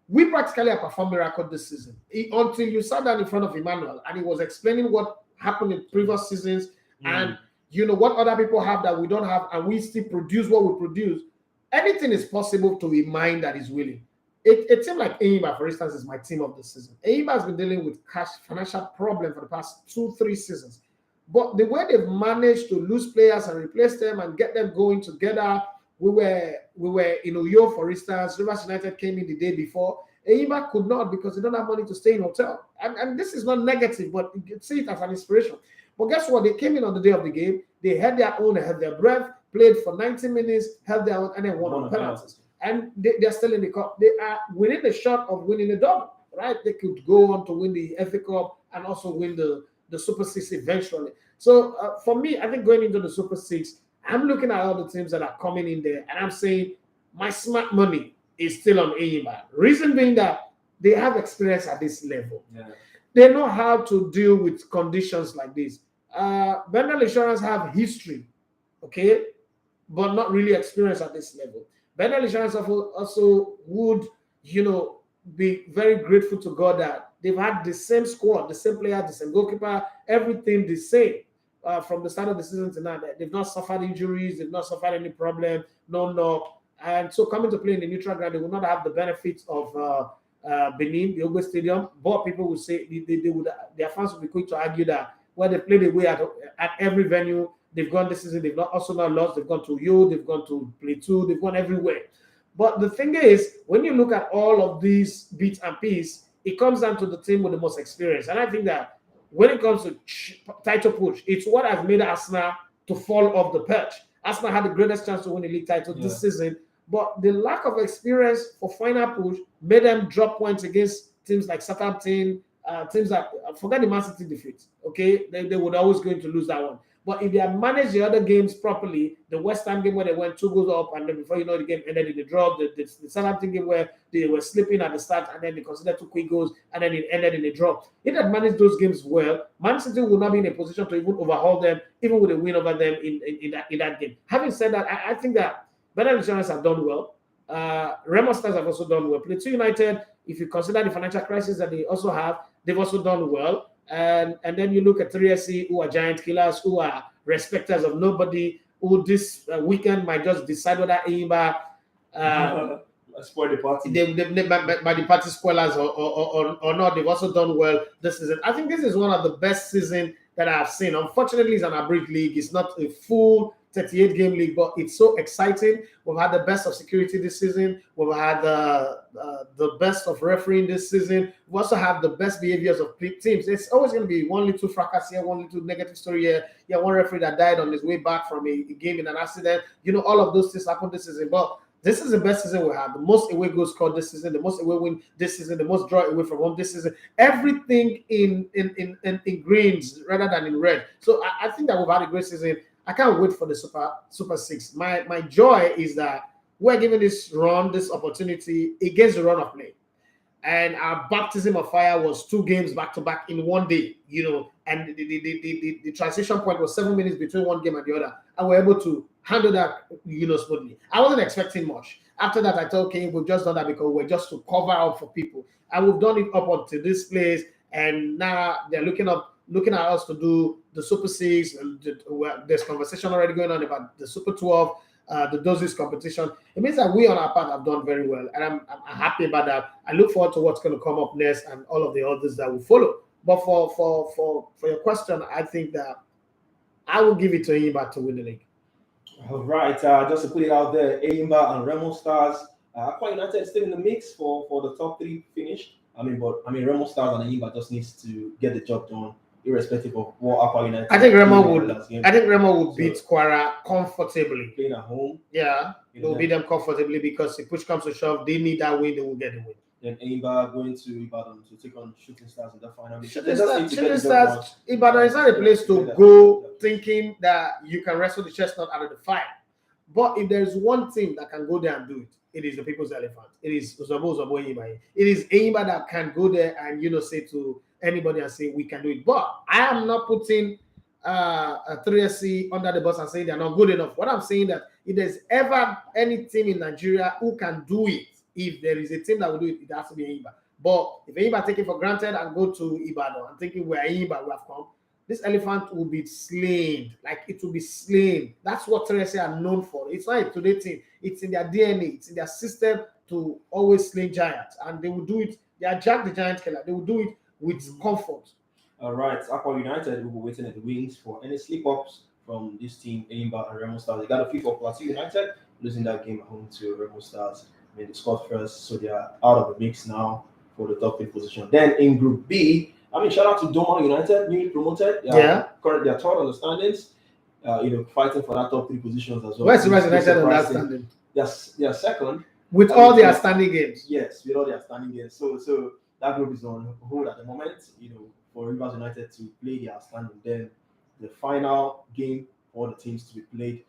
we practically have performed miracle this season. Until you sat down in front of Emmanuel and he was explaining what happened in previous seasons and what other people have that we don't have, and we still produce what we produce. Anything is possible to a mind that is willing. A team like Enyimba, for instance, is my team of the season. Enyimba has been dealing with financial problem for the past 2-3 seasons. But the way they've managed to lose players and replace them and get them going together, we were in Uyo, for instance. Rivers United came in the day before. Enyimba could not because they don't have money to stay in hotel. And this is not negative, but you can see it as an inspiration. But guess what? They came in on the day of the game. They had their own, held their breath, played for 90 minutes, held their own, and then won on penalties. And they're still in the cup. They are within the shot of winning the double, right? They could go on to win the FA Cup and also win the Super 6 eventually. So for me, I think going into the Super 6, I'm looking at all the teams that are coming in there, and I'm saying my smart money is still on Enyimba. Reason being that they have experience at this level. Yeah. They know how to deal with conditions like this. Bendel Insurance have history, okay, but not really experience at this level. Bendel Insurance also would, be very grateful to God that they've had the same squad, the same player, the same goalkeeper, everything the same from the start of the season to now. They've not suffered injuries, they've not suffered any problem, no. And so coming to play in the neutral ground, they will not have the benefits of Benin, the Ogbe Stadium. But people would say their fans will be quick to argue that they played away at every venue. They've gone this season. They've also not lost. They've gone to U. They've gone to Plateau. They've gone everywhere. But the thing is, when you look at all of these bits and pieces, it comes down to the team with the most experience. And I think that when it comes to title push, it's what has made Arsenal to fall off the perch. Arsenal had the greatest chance to win the league title this season, but the lack of experience for final push made them drop points against teams like Southampton, teams that forget the Man City defeat. Okay, they would always going to lose that one. But if they had managed the other games properly, the West Ham game where they went 2 goals up and then before you know the game ended in the draw, the Southampton game where they were slipping at the start and then they considered 2 quick goals and then it ended in a draw. If they had managed those games well, Man City would not be in a position to even overhaul them, even with a win over them in that game. Having said that, I think that Bendel Insurance have done well. Remo Stars have also done well. Plateau United, if you consider the financial crisis that they also have, they've also done well. And then you look at 3SC, who are giant killers, who are respecters of nobody, who this weekend might just decide whether Enyimba spoil the party. By the party spoilers or not, they've also done well this season. I think this is one of the best seasons that I've seen. Unfortunately, it's an abridged league. It's not a full 38 game league, but it's so exciting. We've had the best of security this season. We've had the best of refereeing this season. We also have the best behaviors of teams. It's always going to be one little fracas here, one little negative story here. Yeah, one referee that died on his way back from a game in an accident. All of those things happened this season. But this is the best season we have. The most away goals scored this season, the most away win this season, the most draw away from home this season. Everything in greens rather than in red. So I think that we've had a great season. I can't wait for the Super Six. My joy is that we're given this opportunity against the run of play. And our baptism of fire was 2 games back to back in one day, and the transition point was 7 minutes between one game and the other. And we're able to handle that, smoothly. I wasn't expecting much. After that, I thought, okay, we've just done that because we're just to cover up for people. And we've done it up until this place. And now they're looking at us to do the Super 6. And there's conversation already going on about the Super 12. The doses competition. It means that we on our part have done very well, and I'm happy about that. I look forward to what's going to come up next and all of the others that will follow. But for your question, I think that I will give it to Enyimba to win the league. All right, just to put it out there, Enyimba and Remo Stars, Aqua United still in the mix for the top 3 finish. Remo Stars and Enyimba just needs to get the job done, irrespective of what Aqua United. I think Remo would beat Kwara comfortably. Playing at home. Yeah, they'll beat them comfortably because if push comes to shove, they need that win, they will get the win. Then Enyimba going to Ibadan to take on Shooting Stars in the final. Shooting Stars, Ibadan is not a place to go thinking that you can wrestle the chestnut out of the fire. But if there is one team that can go there and do it, it is the People's Elephant. It is Zobo Enyimba. It is Enyimba that can go there and say to anybody and say we can do it. But I am not putting a 3SC under the bus and saying they're not good enough. What I'm saying that if there's ever any team in Nigeria who can do it, if there is a team that will do it, it has to be Enyimba. But if Enyimba take it for granted and go to Ibadan and thinking we're Enyimba, we have come, this elephant will be slain. Like it will be slain. That's what 3SC are known for. It's not a today thing. It's in their DNA. It's in their system to always slay giants. And they will do it. They are Jack the Giant Killer. They will do it with comfort. All right, Aqua United will be waiting at the wings for any slip-ups from this team, Enyimba and Remo Stars. They got a fee for Plateau United, losing that game at home to Remo Stars. They scored first, so they are out of the mix now for the top 3 position. Then in Group B, shout out to Doma United, newly promoted. Currently, they are third on the standings. Fighting for that top 3 positions as well. Where's the United on that standing? Yes, they are second. With all their standing games. Yes, with all their standing games. So that group is on hold at the moment, for Rivers United to play their standing. Then the final game for the teams to be played,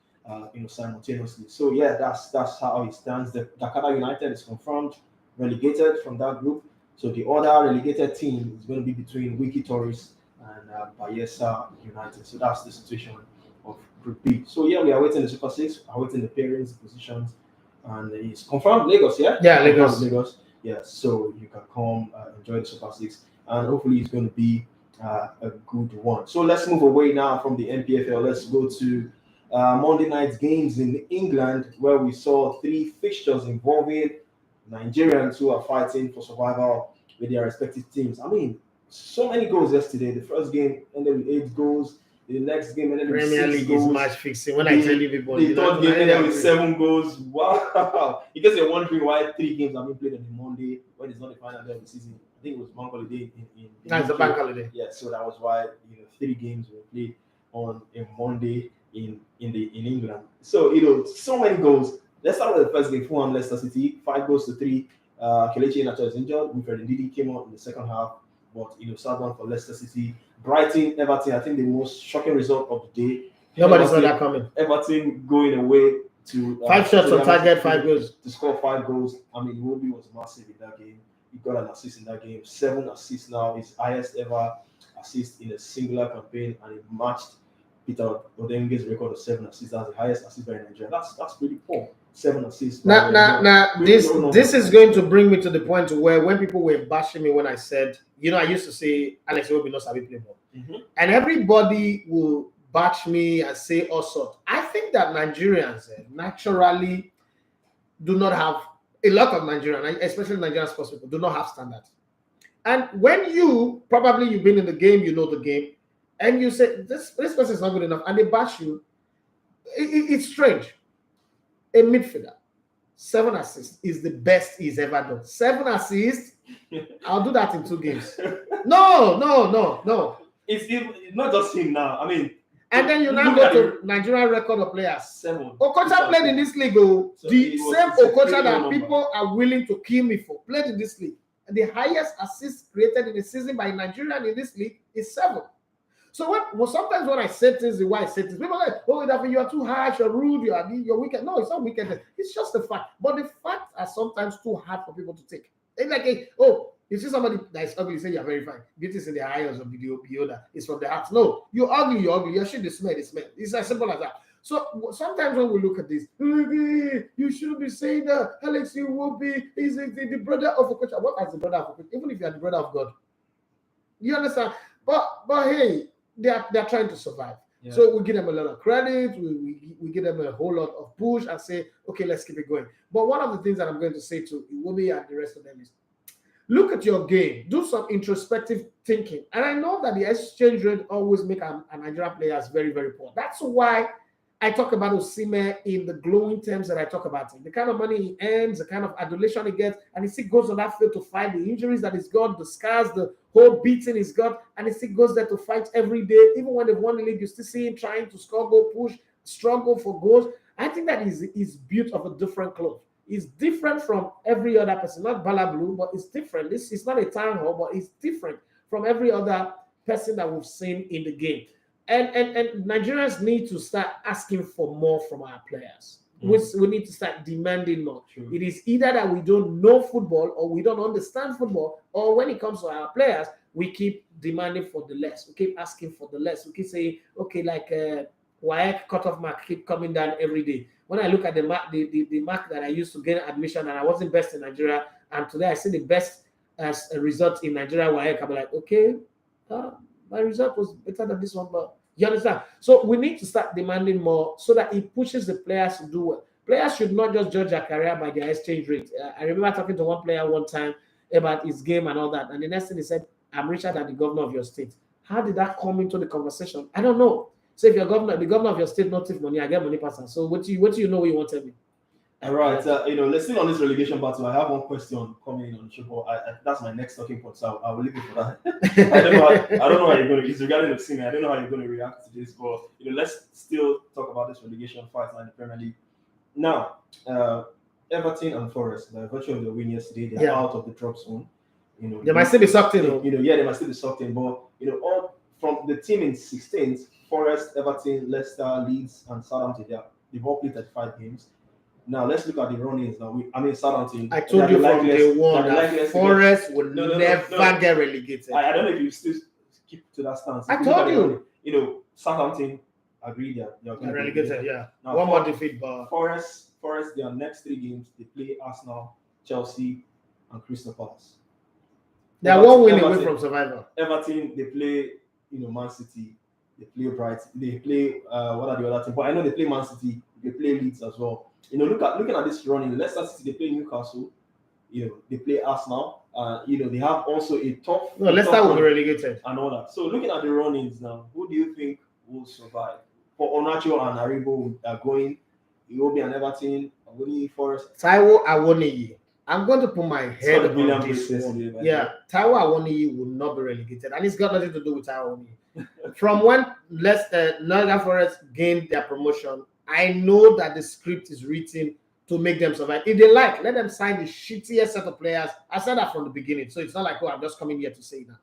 simultaneously. So yeah, that's how it stands. The Dakar United is confirmed relegated from that group. So the other relegated team is going to be between Wiki Tourist and Bayelsa United. So that's the situation of Group B. So yeah, we are waiting the Super 6, awaiting the pairings, the positions, and it's confirmed Lagos. Yeah, Lagos. Yeah, so you can come enjoy the Super 6, and hopefully it's going to be a good one. So let's move away now from the NPFL. Let's go to Monday night's games in England, where we saw 3 fixtures involving Nigerians who are fighting for survival with their respective teams. So many goals yesterday. The first game ended with 8 goals. The next game ended with 6 goals. Premier League is match fixing. When I tell you people, the third game ended with 7 goals. Wow! Because you're wondering why 3 games have been played on a Monday when it's not the final day of the season. I think it was bank holiday in it's a bank holiday. Yeah, so that was why 3 games were played on a Monday in England. So so many goals. Let's start with the first game. Fulham Leicester City, 5-3. Kelechi Iheanacho is injured. Wilfred Ndidi came out in the second half, but sad one for Leicester City. Brighton, Everton, I think the most shocking result of the day. Nobody saw that coming. Everton going away to 5 shots on target, 5 goals. To score 5 goals. Iwobi was massive in that game. He got an assist in that game. 7 assists now. His highest ever assist in a singular campaign, and it matched Peter Odenge's record of 7 assists. That's the highest assist by Nigeria. That's pretty poor. 7 assists. This is going to bring me to the point where when people were bashing me when I said, I used to say Alex Iwobi knows how to play ball, and everybody will bash me and say all sorts. I think that Nigerians naturally do not have a lot of Nigerian, especially Nigerian sports people, do not have standards. And when you've been in the game, you know the game, and you say this person is not good enough, and they bash you, it's strange. A midfielder, 7 assists is the best he's ever done. 7 assists, I'll do that in 2 games. No. It's not just him now. I mean, and then you now go to Nigerian record of players. 7. Okocha played in this league. So the same Okocha that people are willing to kill me for played in this league. And the highest assists created in a season by Nigerian in this league is 7. So sometimes when I say things the way I say things, people are like, oh, you are too harsh, you're rude, you're wicked. No, it's not wicked. It's just a fact. But the facts are sometimes too hard for people to take. It's like, you see somebody that is ugly, you say you're very fine. Beauty is in the eyes of video beyond. It's from the heart. No, you're ugly. Your shit is smell. It's as simple as that. So sometimes when we look at this, you shouldn't be saying that Alex Iwobi is the brother of Okocha. What is the brother of Okocha? Even if you are the brother of God. You understand? But hey, they're trying to survive. Yeah. So we give them a lot of credit, we give them a whole lot of push and say, okay, let's keep it going. But one of the things that I'm going to say to Iwobi and the rest of them is, look at your game, do some introspective thinking. And I know that the exchange rate always make our Nigerian players very, very poor. That's why I talk about Osimhen in the glowing terms that I talk about him. The kind of money he earns, the kind of adulation he gets, and he still goes on that field to fight the injuries that he's got, the scars, the whole beating he's got, and he still goes there to fight every day. Even when they've won the league, you still see him trying to score, goal, push, struggle for goals. I think that is built of a different cloth. It's different from every other person, not Bala Blue, but it's different. This is not a town hall, but it's different from every other person that we've seen in the game. And Nigerians need to start asking for more from our players. We need to start demanding more. True. It is either that we don't know football or we don't understand football, or when it comes to our players, we keep demanding for the less. We keep asking for the less. We keep saying, okay, like WAEC cutoff mark keep coming down every day. When I look at the mark that I used to get admission, and I wasn't best in Nigeria, and today I see the best as a result in Nigeria WAEC, I'm like, okay, my result was better than this one, but you understand? So we need to start demanding more so that it pushes the players to do well. Players should not just judge their career by their exchange rate. I remember talking to one player one time about his game and all that, and the next thing he said, I'm richer than the governor of your state. How did that come into the conversation? I don't know. So if you're the governor of your state not take money, I get money person. So what do you know what you want to tell me? All right, let's see on this relegation battle. I have one question coming on the show, but that's my next talking point, so I will leave it for that. I don't know how you're going to. It's regarding Osimhen. I don't know how you're going to react to this, but let's still talk about this relegation fight in the Premier League. Now, Everton and Forest, by virtue of the win yesterday, they're out of the drop zone. They might still be sucked in. They might still be sucked in, but all from the team in 16th, Forest, Everton, Leicester, Leeds, and Southampton, they've all played 35 games. Now let's look at the run-ins. Now, Southampton. I told you from day one that Forest will never get relegated. I don't know if you still keep to that stance. I told you. Southampton agreed they're relegated. Yeah. Now, one more defeat, but Forest. Their next 3 games they play Arsenal, Chelsea, and Crystal Palace. They are one win away from survival. Everton they play Man City. They play Brighton. They play what are the other teams? But I know they play Man City. They play Leeds as well. Looking at this running, Leicester City they play Newcastle. They play Arsenal. They have also a tough. No, Leicester will be relegated and all that. So looking at the run-ins now, who do you think will survive? For Onacho and Aribo are going. Iwobi and Everton, Awoniyi Forest. Taiwo Awoniyi. I'm going to put my head on this one. Yeah, Taiwo Awoniyi will not be relegated, and it's got nothing to do with Taiwo Awoniyi. From when Nottingham Forest gained their promotion, I know that the script is written to make them survive. If they like, let them sign the shittiest set of players. I said that from the beginning, so it's not like, I'm just coming here to say that.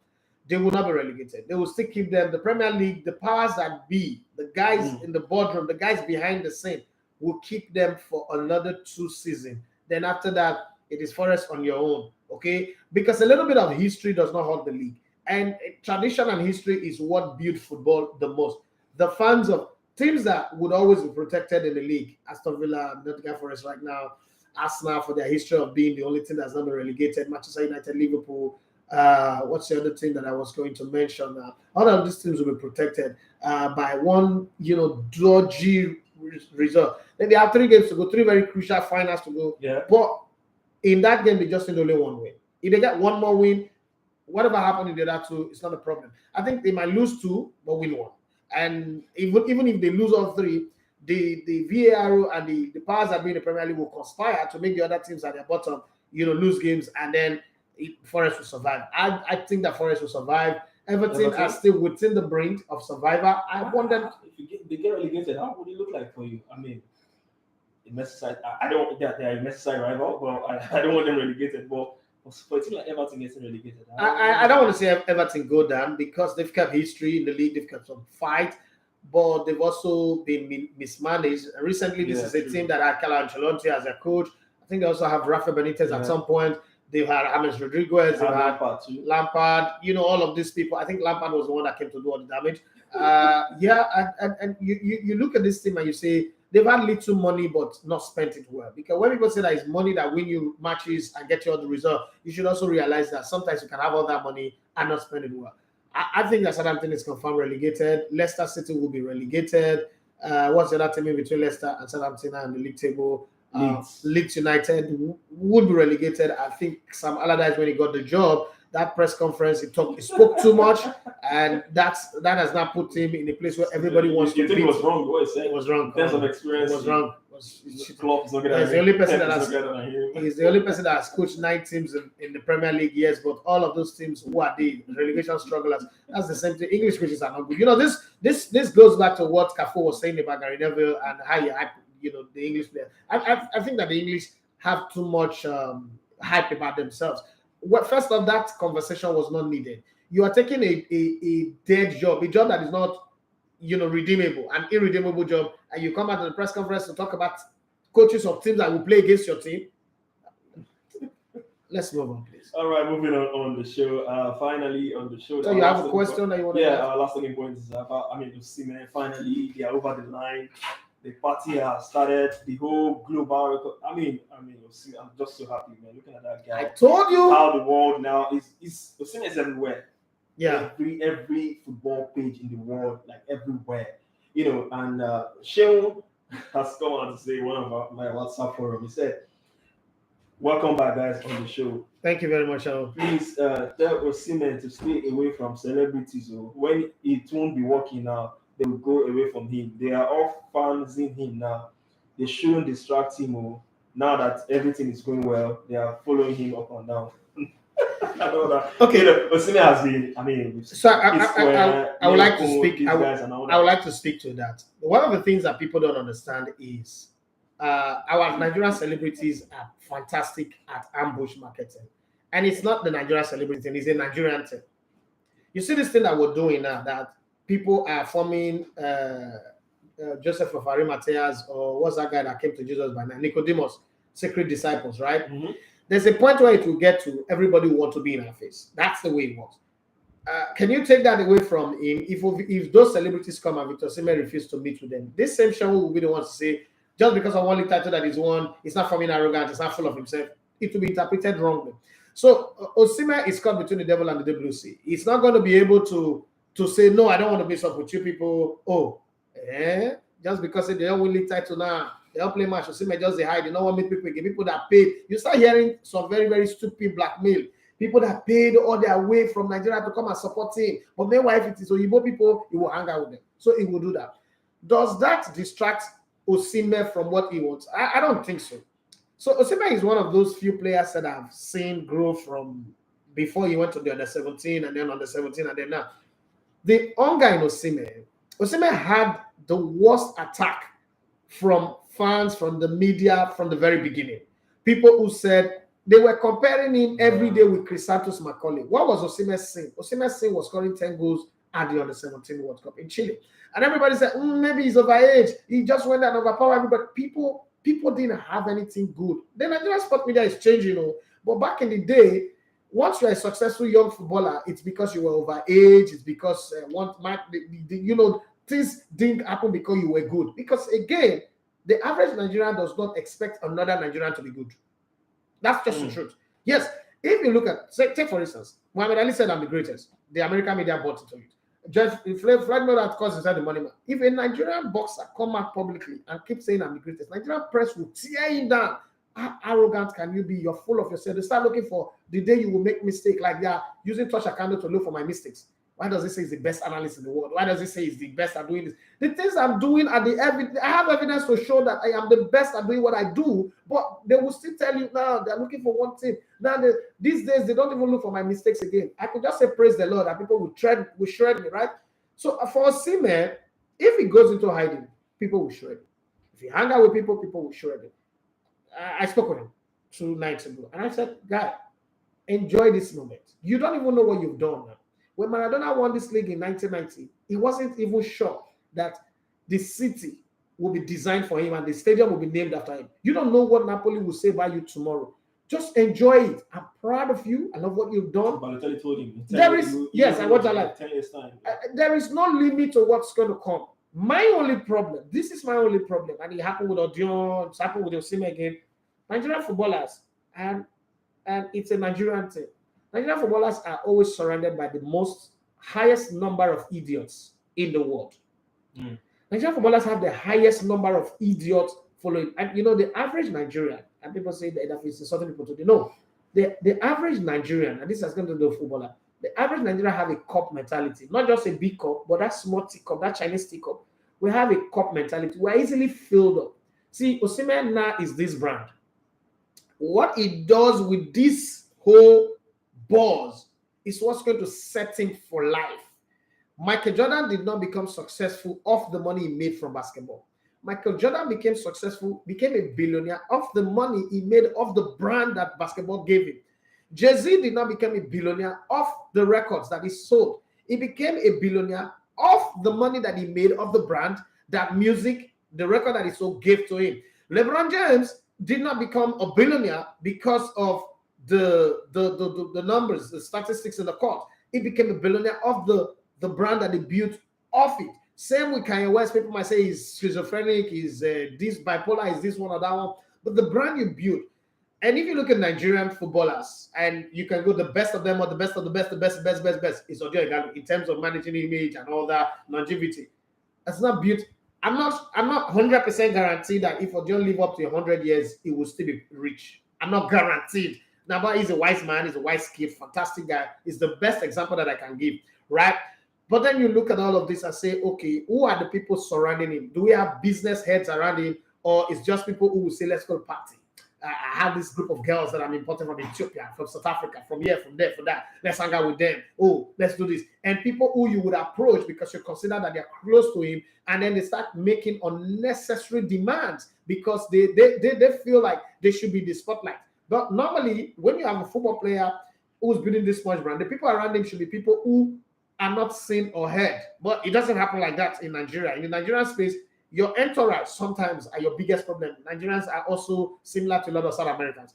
They will not be relegated. They will still keep them. The Premier League, the powers that be, the guys in the boardroom, the guys behind the scene, will keep them for another 2 seasons. Then after that, it is Forest on your own, okay? Because a little bit of history does not hurt the league. And tradition and history is what build football the most. The fans of teams that would always be protected in the league, Aston Villa, Nottingham Forest right now, Arsenal for their history of being the only team that's not been relegated, Manchester United, Liverpool, what's the other team that I was going to mention? All of these teams will be protected by one, dodgy result. Then they have 3 games to go, 3 very crucial finals to go. Yeah. But In that game, they just need only one win. If they get one more win, whatever happened in the other two, it's not a problem. I think they might lose 2, but win 1. And even if they lose all 3, the VAR and the powers that be in the Premier League will conspire to make the other teams at their bottom, lose games, and then Forest will survive. I think that Forest will survive. Everton are still within the brink of survivor. I wonder if they get relegated, how would it look like for you? I mean, Merseyside, I don't that they're a Merseyside rival, but I don't want them relegated. But for a team like Everton getting relegated, I don't want to say Everton go down because they've kept history in the league, they've kept some fight, but they've also been mismanaged. Recently, this is a team that had Carlo Ancelotti as their coach. I think they also have Rafa Benitez at some point. They've had James Rodriguez, they've had Lampard, all of these people. I think Lampard was the one that came to do all the damage. And you look at this team and you say they've had little money but not spent it well. Because when people say that it's money that win you matches and get you all the result, you should also realize that sometimes you can have all that money and not spend it well. I think that Southampton is confirmed relegated. Leicester City will be relegated. What's the other team in between Leicester and Southampton and the league table? Leeds United would be relegated. I think Sam Allardyce, when he got the job, that press conference, he spoke too much, and that has not put him in a place where everybody wants to. You think it was wrong? What he said? It was wrong. In terms of experience, it was wrong. He's the only person that has coached 9 teams in the Premier League, yes, but all of those teams who are the relegation strugglers, that's the same thing. English coaches are not good. This goes back to what Cafu was saying about Gary Neville and how the English player. I think that the English have too much hype about themselves. First off, that conversation was not needed. You are taking a dead job, a job that is not redeemable, an irredeemable job, and you come out at the press conference to talk about coaches of teams that will play against your team. Let's move on, please. All right, moving on the show. Finally, on the show. So you have a question that you want to ask? Our last talking point is about, Osimhen, finally, they are over the line. The party has started. The whole global. Osimhen, I'm just so happy, man. Looking at that guy. I told you how the world now is. Osimhen is everywhere. Yeah. Every football page in the world, like everywhere, And Sheon has come on to say one of my WhatsApp forum. He said, "Welcome back, guys, on the show. Thank you very much, Sheon. Please tell Osimhen to stay away from celebrities. So when it won't be working now, they will go away from him. They are all fans in him now. They shouldn't distract him. Now that everything is going well, they are following him up and down." I know that. Okay, Osimhen has been. So I would like to speak. I would like to speak to that. One of the things that people don't understand is our Nigerian celebrities are fantastic at ambush marketing, and it's not the Nigerian celebrity; it's a Nigerian thing. You see this thing that we're doing now, that people are forming Joseph of Arimatheas, or what's that guy that came to Jesus by name? Nicodemus, secret disciples, right? Mm-hmm. There's a point where it will get to everybody will want to be in our face. That's the way it works. Can you take that away from him? If those celebrities come and Victor Osimhen refuses to meet with them, this same show will be the one to say, just because of one league title that he's won, he's not forming arrogant, he's not full of himself. It will be interpreted wrongly. So Osimhen is caught between the devil and the WC. He's not going to be able to say, no, I don't want to mix up with you people. Just because they don't win league title now, they don't play match. Osimhen just they hide. They don't want to meet people again. People that paid. You start hearing some very, very stupid blackmail. People that paid all their way from Nigeria to come and support him. But meanwhile, if it is Oyibo people, he will hang out with them. So he will do that. Does that distract Osimhen from what he wants? I don't think so. So Osimhen is one of those few players that I've seen grow from before he went to the under-17 and then under-17 and then now. The hunger in Osimhen had the worst attack from fans, from the media, from the very beginning. People who said they were comparing him every day with Chris Santos Macaulay. What was Osimhen's sin? Osimhen's sin was scoring 10 goals at the under-17 World Cup in Chile. And everybody said, maybe he's overage. He just went and overpowered everybody. People didn't have anything good. The Nigerian sport media is changing, But back in the day, once you're a successful young footballer, it's because you were overage. It's because things didn't happen because you were good. Because again, the average Nigerian does not expect another Nigerian to be good. That's just the truth. Yes, if you look at, take for instance, Muhammad Ali said I'm the greatest. The American media bought into it. Floyd Mayweather, of course, inside the money man. If a Nigerian boxer come out publicly and keep saying I'm the greatest, Nigerian press will tear him down How arrogant can you be? You're full of yourself. They start looking for the day you will make mistake, like they are using touch account to look for my mistakes. Why does it say he's the best analyst in the world? Why does it say he's the best at doing this? The things I'm doing are the evidence. I have evidence to show that I am the best at doing what I do, but they will still tell you now they're looking for one thing. Now these days they don't even look for my mistakes again. I could just say praise the Lord and people will shred me, right? So for Osimhen, if he goes into hiding, people will shred him. If he hang out with people, people will shred him. I spoke with him 2 nights ago, and I said, guy, enjoy this moment. You don't even know what you've done now. When Maradona won this league in 1990, he wasn't even sure that the city will be designed for him and the stadium will be named after him. You don't know what Napoli will say about you tomorrow. Just enjoy it. I'm proud of you. I love what you've done. Balotelli told him. Yes, I watch that live. 10 years time. There is no limit to what's going to come. My only problem, this is my only problem, and it happened with Odion, it's happened with Osimhen again. Nigerian footballers, and it's a Nigerian thing. Nigerian footballers are always surrounded by the highest number of idiots in the world. Nigerian footballers have the highest number of idiots following. And you know, the average Nigerian, and people say that it's insulting people today. No, the average Nigerian, and this has going to do with footballer, the average Nigerian have a cup mentality, not just a big cup, but that small teacup, that Chinese teacup. We have a cup mentality. We're easily filled up. See, Osimhen now is this brand. What it does with this whole buzz is what's going to set him for life. Michael Jordan did not become successful off the money he made from basketball. Michael Jordan became successful, became a billionaire off the money he made off the brand that basketball gave him. Jay-Z did not become a billionaire off the records that he sold. He became a billionaire off the money that he made off the brand, that music, the record that he sold gave to him. LeBron James did not become a billionaire because of the numbers, the statistics in the court. He became a billionaire of the brand that he built off it. Same with Kanye West. People might say he's schizophrenic, he's this bipolar, is this one or that one. But the brand you built. And if you look at Nigerian footballers, and you can go the best of them or the best of the best, is Odion Igalo in terms of managing image and all that longevity. That's not built. I'm not 100% guaranteed that if Odion live up to 100 years, he will still be rich. I'm not guaranteed. Now, but he's a wise man, he's a wise kid, fantastic guy. He's the best example that I can give, right? But then you look at all of this and say, okay, who are the people surrounding him? Do we have business heads around him, or it's just people who will say, let's go party? I have this group of girls that I'm importing from Ethiopia, from South Africa, from here, from there, from that. Let's hang out with them. Oh, let's do this. And people who you would approach because you consider that they're close to him, and then they start making unnecessary demands because they feel like they should be the spotlight. But normally, when you have a football player who's building this much brand, the people around him should be people who are not seen or heard. But it doesn't happen like that in Nigeria. In the Nigerian space, your entourage sometimes are your biggest problem. Nigerians are also similar to a lot of South Americans.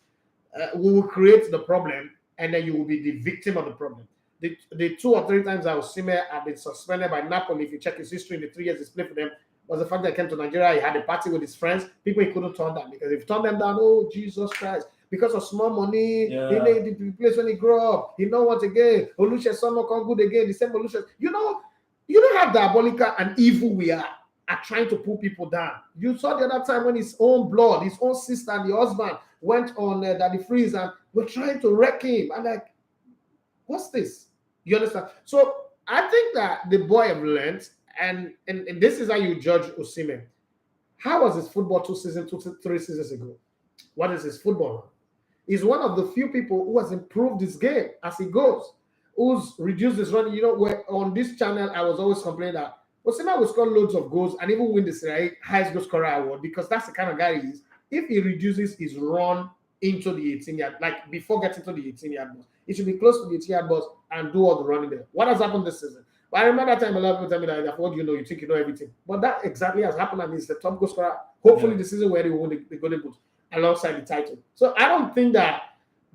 We will create the problem, and then you will be the victim of the problem. The 2 or 3 times I was Osimhen have been suspended by Napoli, if you check his history in the 3 years he's played for them, was the fact that he came to Nigeria, he had a party with his friends, people he couldn't turn down, because if you turn them down, oh, Jesus Christ, because of small money, he made the place when he grew up, he know what again, Olusegun Somo come good again, the same Olusegun. You know how diabolical and evil we are at trying to pull people down. You saw the other time when his own blood, his own sister and the husband went on Daddy Freeze and were trying to wreck him. I'm like, what's this? You understand? So I think that the boy have learned, and this is how you judge Osimhen. How was his football 3 seasons ago? What is his football? He's one of the few people who has improved his game as he goes, who's reduced his running. You know, where on this channel, I was always complaining that Osimhen will score loads of goals and even win the highest goal scorer award, because that's the kind of guy he is. If he reduces his run into the 18-yard, like before getting to the 18-yard box, he should be close to the 18-yard box and do all the running there. What has happened this season? But I remember that time a lot of people tell me that, what do you know? You think you know everything. But that exactly has happened, and he's the top goal scorer. Hopefully the season where he will win the Golden Boot alongside the title. So I don't think that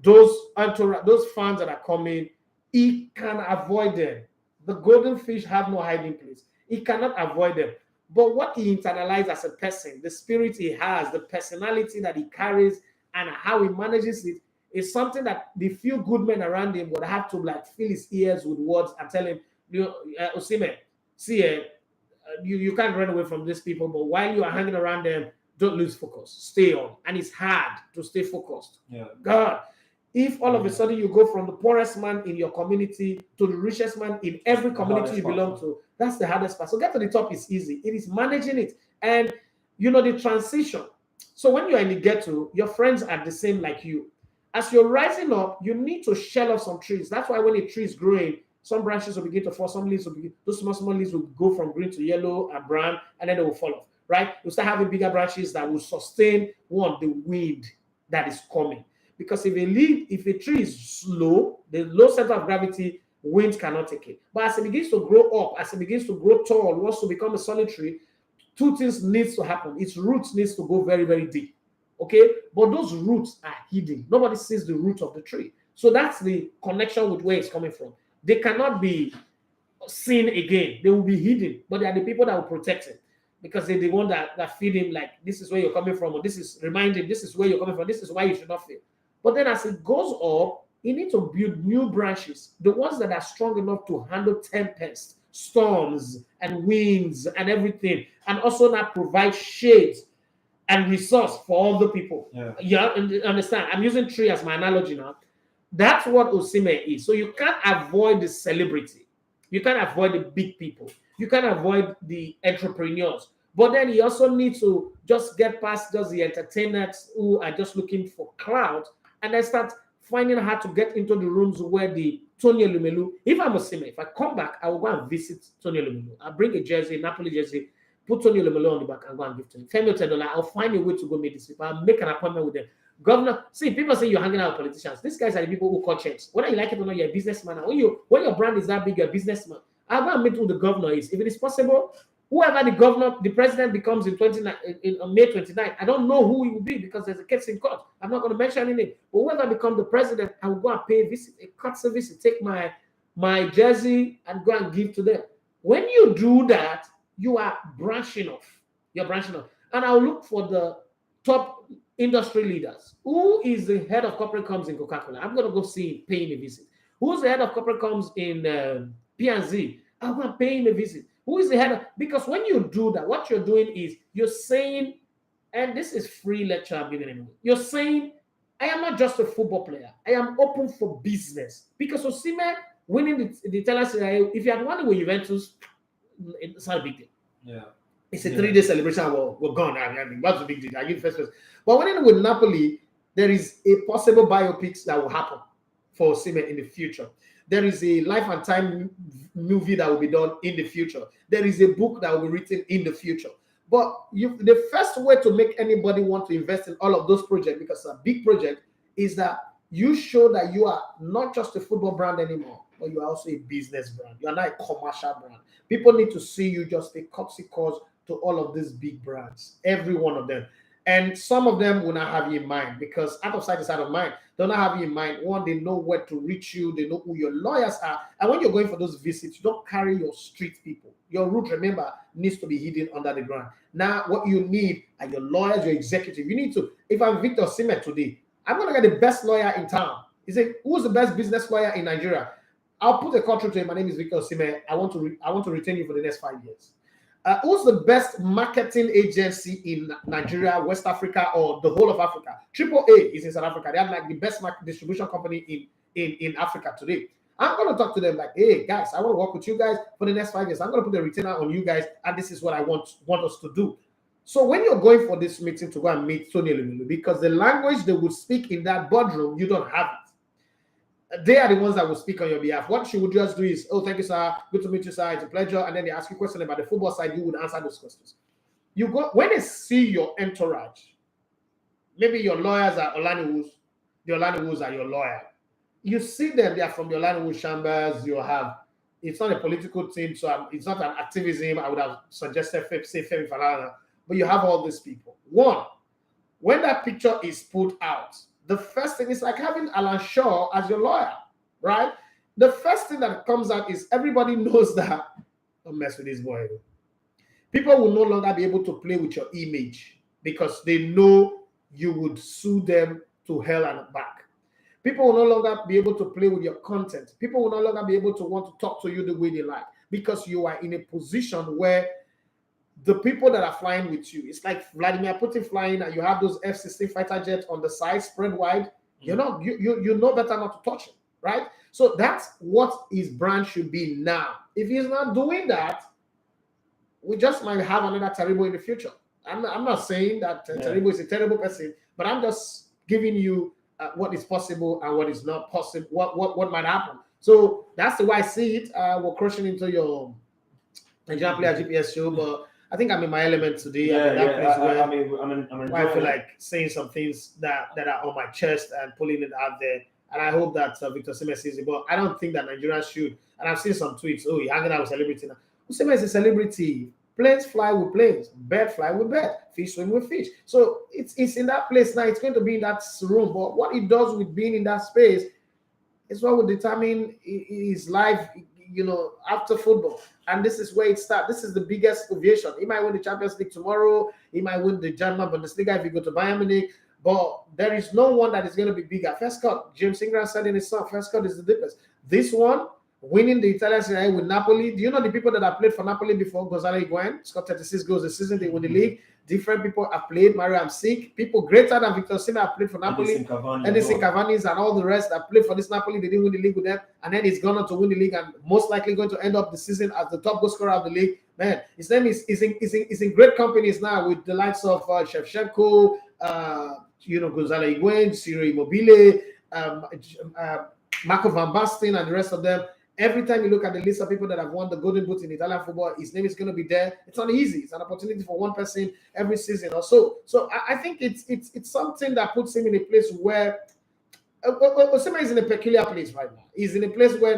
those fans that are coming, he can avoid them. The golden fish have no hiding place. He cannot avoid them. But what he internalized as a person, the spirit he has, the personality that he carries, and how he manages it, is something that the few good men around him would have to like fill his ears with words and tell him, Osimhen, see, you can't run away from these people, but while you are hanging around them, don't lose focus. Stay on. And it's hard to stay focused. Yeah. God, if all of a sudden you go from the poorest man in your community to the richest man in every community you belong to, that's the hardest part. So get to the top is easy. It is managing it. And you know the transition. So when you're in the ghetto, your friends are the same like you. As you're rising up, you need to shell off some trees. That's why when a tree is growing, some branches will begin to fall, some leaves will begin, those small leaves will go from green to yellow and brown, and then they will fall off, right? You'll start having bigger branches that will sustain the wind that is coming. Because if a tree is slow, the low center of gravity, wind cannot take it. But as it begins to grow up, as it begins to grow tall, wants to become a solid tree, two things needs to happen. Its roots needs to go very, very deep. Okay, but those roots are hidden. Nobody sees the root of the tree. So that's the connection with where it's coming from. They cannot be seen again. They will be hidden, but they are the people that will protect it because they're the one that feed him like, this is where you're coming from, or this is reminding, this is where you're coming from, this is why you should not fail. But then as it goes up, you need to build new branches, the ones that are strong enough to handle tempests, storms, and winds, and everything, and also not provide shades and resource for all the people. Yeah, understand? I'm using tree as my analogy now. That's what Osimhen is. So you can't avoid the celebrity. You can't avoid the big people. You can't avoid the entrepreneurs. But then you also need to just get past just the entertainers who are just looking for clout, and then start finding how to get into the rooms where the Tony Elumelu, if I'm Osimhen, if I come back, I will go and visit Tony Elumelu. I'll bring a jersey, Napoli jersey, put Tony Elumelu on the back and go and give to him. Femi Otedola, I'll find a way to go meet these people. I'll make an appointment with them. Governor, see, people say you're hanging out with politicians. These guys are the people who call checks. Whether you like it or not, you're a businessman. When your brand is that big, you're a businessman. I'll go and meet who the governor is. If it is possible, whoever the president becomes in May 29, I don't know who he will be because there's a case in court. I'm not going to mention any name. But whoever becomes the president, I will go and pay a visit, a courtesy visit, take my jersey and go and give to them. When you do that, you are branching off. You're branching off. And I'll look for the top industry leaders. Who is the head of corporate comms in Coca-Cola? I'm going to go see him, pay him a visit. Who's the head of corporate comms in P&Z? I'm going to pay him a visit. Who is the head of... Because when you do that, what you're doing is you're saying, and this is free lecture I'm giving anyway, you're saying, I am not just a football player. I am open for business. Because Osimhen winning the Italian Serie A, if you had won with Juventus, it's not a big deal. Yeah. It's a 3-day celebration. We're gone. I mean, what's the big deal? I give first place. But when with Napoli, there is a possible biopics that will happen for Osimhen in the future. There is a life and time movie that will be done in the future. There is a book that will be written in the future. But the first way to make anybody want to invest in all of those projects, because it's a big project, is that you show that you are not just a football brand anymore, but you are also a business brand. You are not a commercial brand. People need to see you just a courtesy cause to all of these big brands, every one of them. And some of them will not have you in mind because out of sight is out of mind. They'll not have you in mind. One, they know where to reach you. They know who your lawyers are. And when you're going for those visits, you don't carry your street people. Your route, remember, needs to be hidden under the ground. Now, what you need are your lawyers, your executive. You need to, if I'm Victor Osimhen today, I'm going to get the best lawyer in town. He said, who's the best business lawyer in Nigeria? I'll put a call through to him. My name is Victor Osimhen. I want to retain you for the next 5 years. Who's the best marketing agency in Nigeria, West Africa, or the whole of Africa? Triple A is in South Africa. They have like the best distribution company in Africa today. I'm going to talk to them like, hey, guys, I want to work with you guys for the next 5 years. I'm going to put a retainer on you guys, and this is what I want us to do. So when you're going for this meeting to go and meet Tony Elumelu, because the language they would speak in that boardroom, you don't have it. They are the ones that will speak on your behalf. What you would just do is, oh, thank you, sir. Good to meet you, sir. It's a pleasure. And then they ask you questions about the football side. You would answer those questions. You go when they see your entourage. Maybe your lawyers are Olaniwus. The Olaniwus are your lawyer. You see them. They are from the Olaniwus chambers. You have. It's not a political team, so it's not an activism. I would have suggested say Femi Falana, but you have all these people. One, when that picture is put out. The first thing is like having Alan Shaw as your lawyer, right? The first thing that comes out is everybody knows that, don't mess with this boy. People will no longer be able to play with your image because they know you would sue them to hell and back. People will no longer be able to play with your content. People will no longer be able to want to talk to you the way they like because you are in a position where the people that are flying with you, it's like Vladimir Putin flying, and you have those F-16 fighter jets on the side, spread wide. You know better not to touch it, right? So that's what his brand should be now. If he's not doing that, we just might have another Taribo in the future. I'm not saying that Taribo is a terrible person, but I'm just giving you what is possible and what is not possible, what might happen. So that's the way I see it. We're crushing into your Nigerian Player GPS show, but I think I'm in my element today. I feel like saying some things that are on my chest and pulling it out there. And I hope that Victor Osimhen sees it. But I don't think that Nigerians should. And I've seen some tweets. Oh, you're hanging out with celebrity now. Osimhen is a celebrity. Planes fly with planes. Bird fly with bird. Fish swim with fish. So it's in that place now. It's going to be in that room. But what he does with being in that space is what will determine his life, after football. And this is where it starts. This is the biggest ovation. He might win the Champions League tomorrow. He might win the German Bundesliga if he go to Bayern Munich. But there is no one that is going to be bigger. First cut, James Ingram said in his song, first cut is the deepest. This one, winning the Italian Serie A with Napoli. Do you know the people that have played for Napoli before? Gonzalo Higuain scored 36 goals a season. They win the league. Different people have played. Mario Amsic. People greater than Victor Osimhen have played for Napoli. Edison Cavani and all the rest that played for this Napoli. They didn't win the league with them. And then he's gone on to win the league and most likely going to end up the season as the top goal scorer of the league. Man, his name is in great companies now with the likes of Shevchenko, Gonzalo Higuain, Ciro Immobile, Marco Van Basten, and the rest of them. Every time you look at the list of people that have won the Golden Boot in Italian football, his name is going to be there. It's not easy. It's an opportunity for one person every season or so. So I think it's something that puts him in a place where Osimhen is in a peculiar place right now. He's in a place where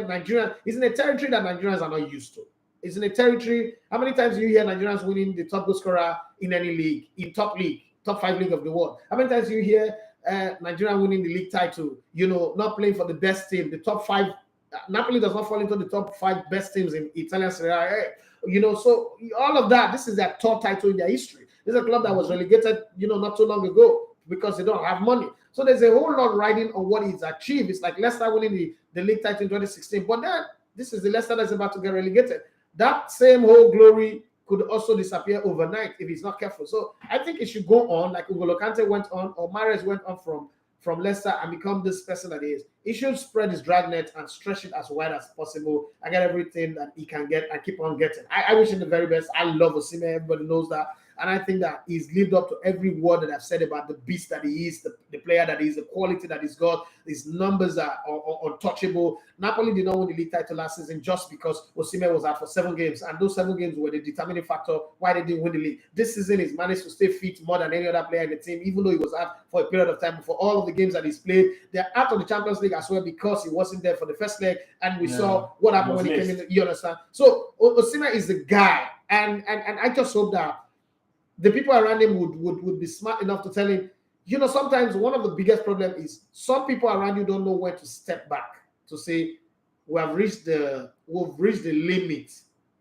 he's in a territory that Nigerians are not used to. He's in a territory. How many times do you hear Nigerians winning the top goal scorer in any league, in top 5 league of the world? How many times do you hear Nigeria winning the league title? Not playing for the best team, the top 5. Napoli does not fall into the top 5 best teams in Italian Serie A. So all of that, this is their third title in their history. This is a club that was relegated, not too long ago because they don't have money. So there's a whole lot riding on what he's achieved. It's like Leicester winning the league title in 2016. But then this is the Leicester that's about to get relegated. That same whole glory could also disappear overnight if he's not careful. So I think it should go on like N'Golo Kante went on or Mahrez went on from Leicester and become this person that he is. He should spread his dragnet and stretch it as wide as possible and get everything that he can get and keep on getting. I wish him the very best. I love Osimhen. Everybody knows that. And I think that he's lived up to every word that I've said about the beast that he is, the player that he is, the quality that he's got. His numbers are untouchable. Napoli did not win the league title last season just because Osimhen was out for 7 games. And those 7 games were the determining factor why they didn't win the league. This season, he's managed to stay fit more than any other player in the team, even though he was out for a period of time. For all of the games that he's played, they're out of the Champions League as well because he wasn't there for the first leg. And we saw what happened when he came in. You understand? So Osimhen is the guy. And I just hope that the people around him would be smart enough to tell him, sometimes one of the biggest problems is some people around you don't know when to step back to say, we've reached the limit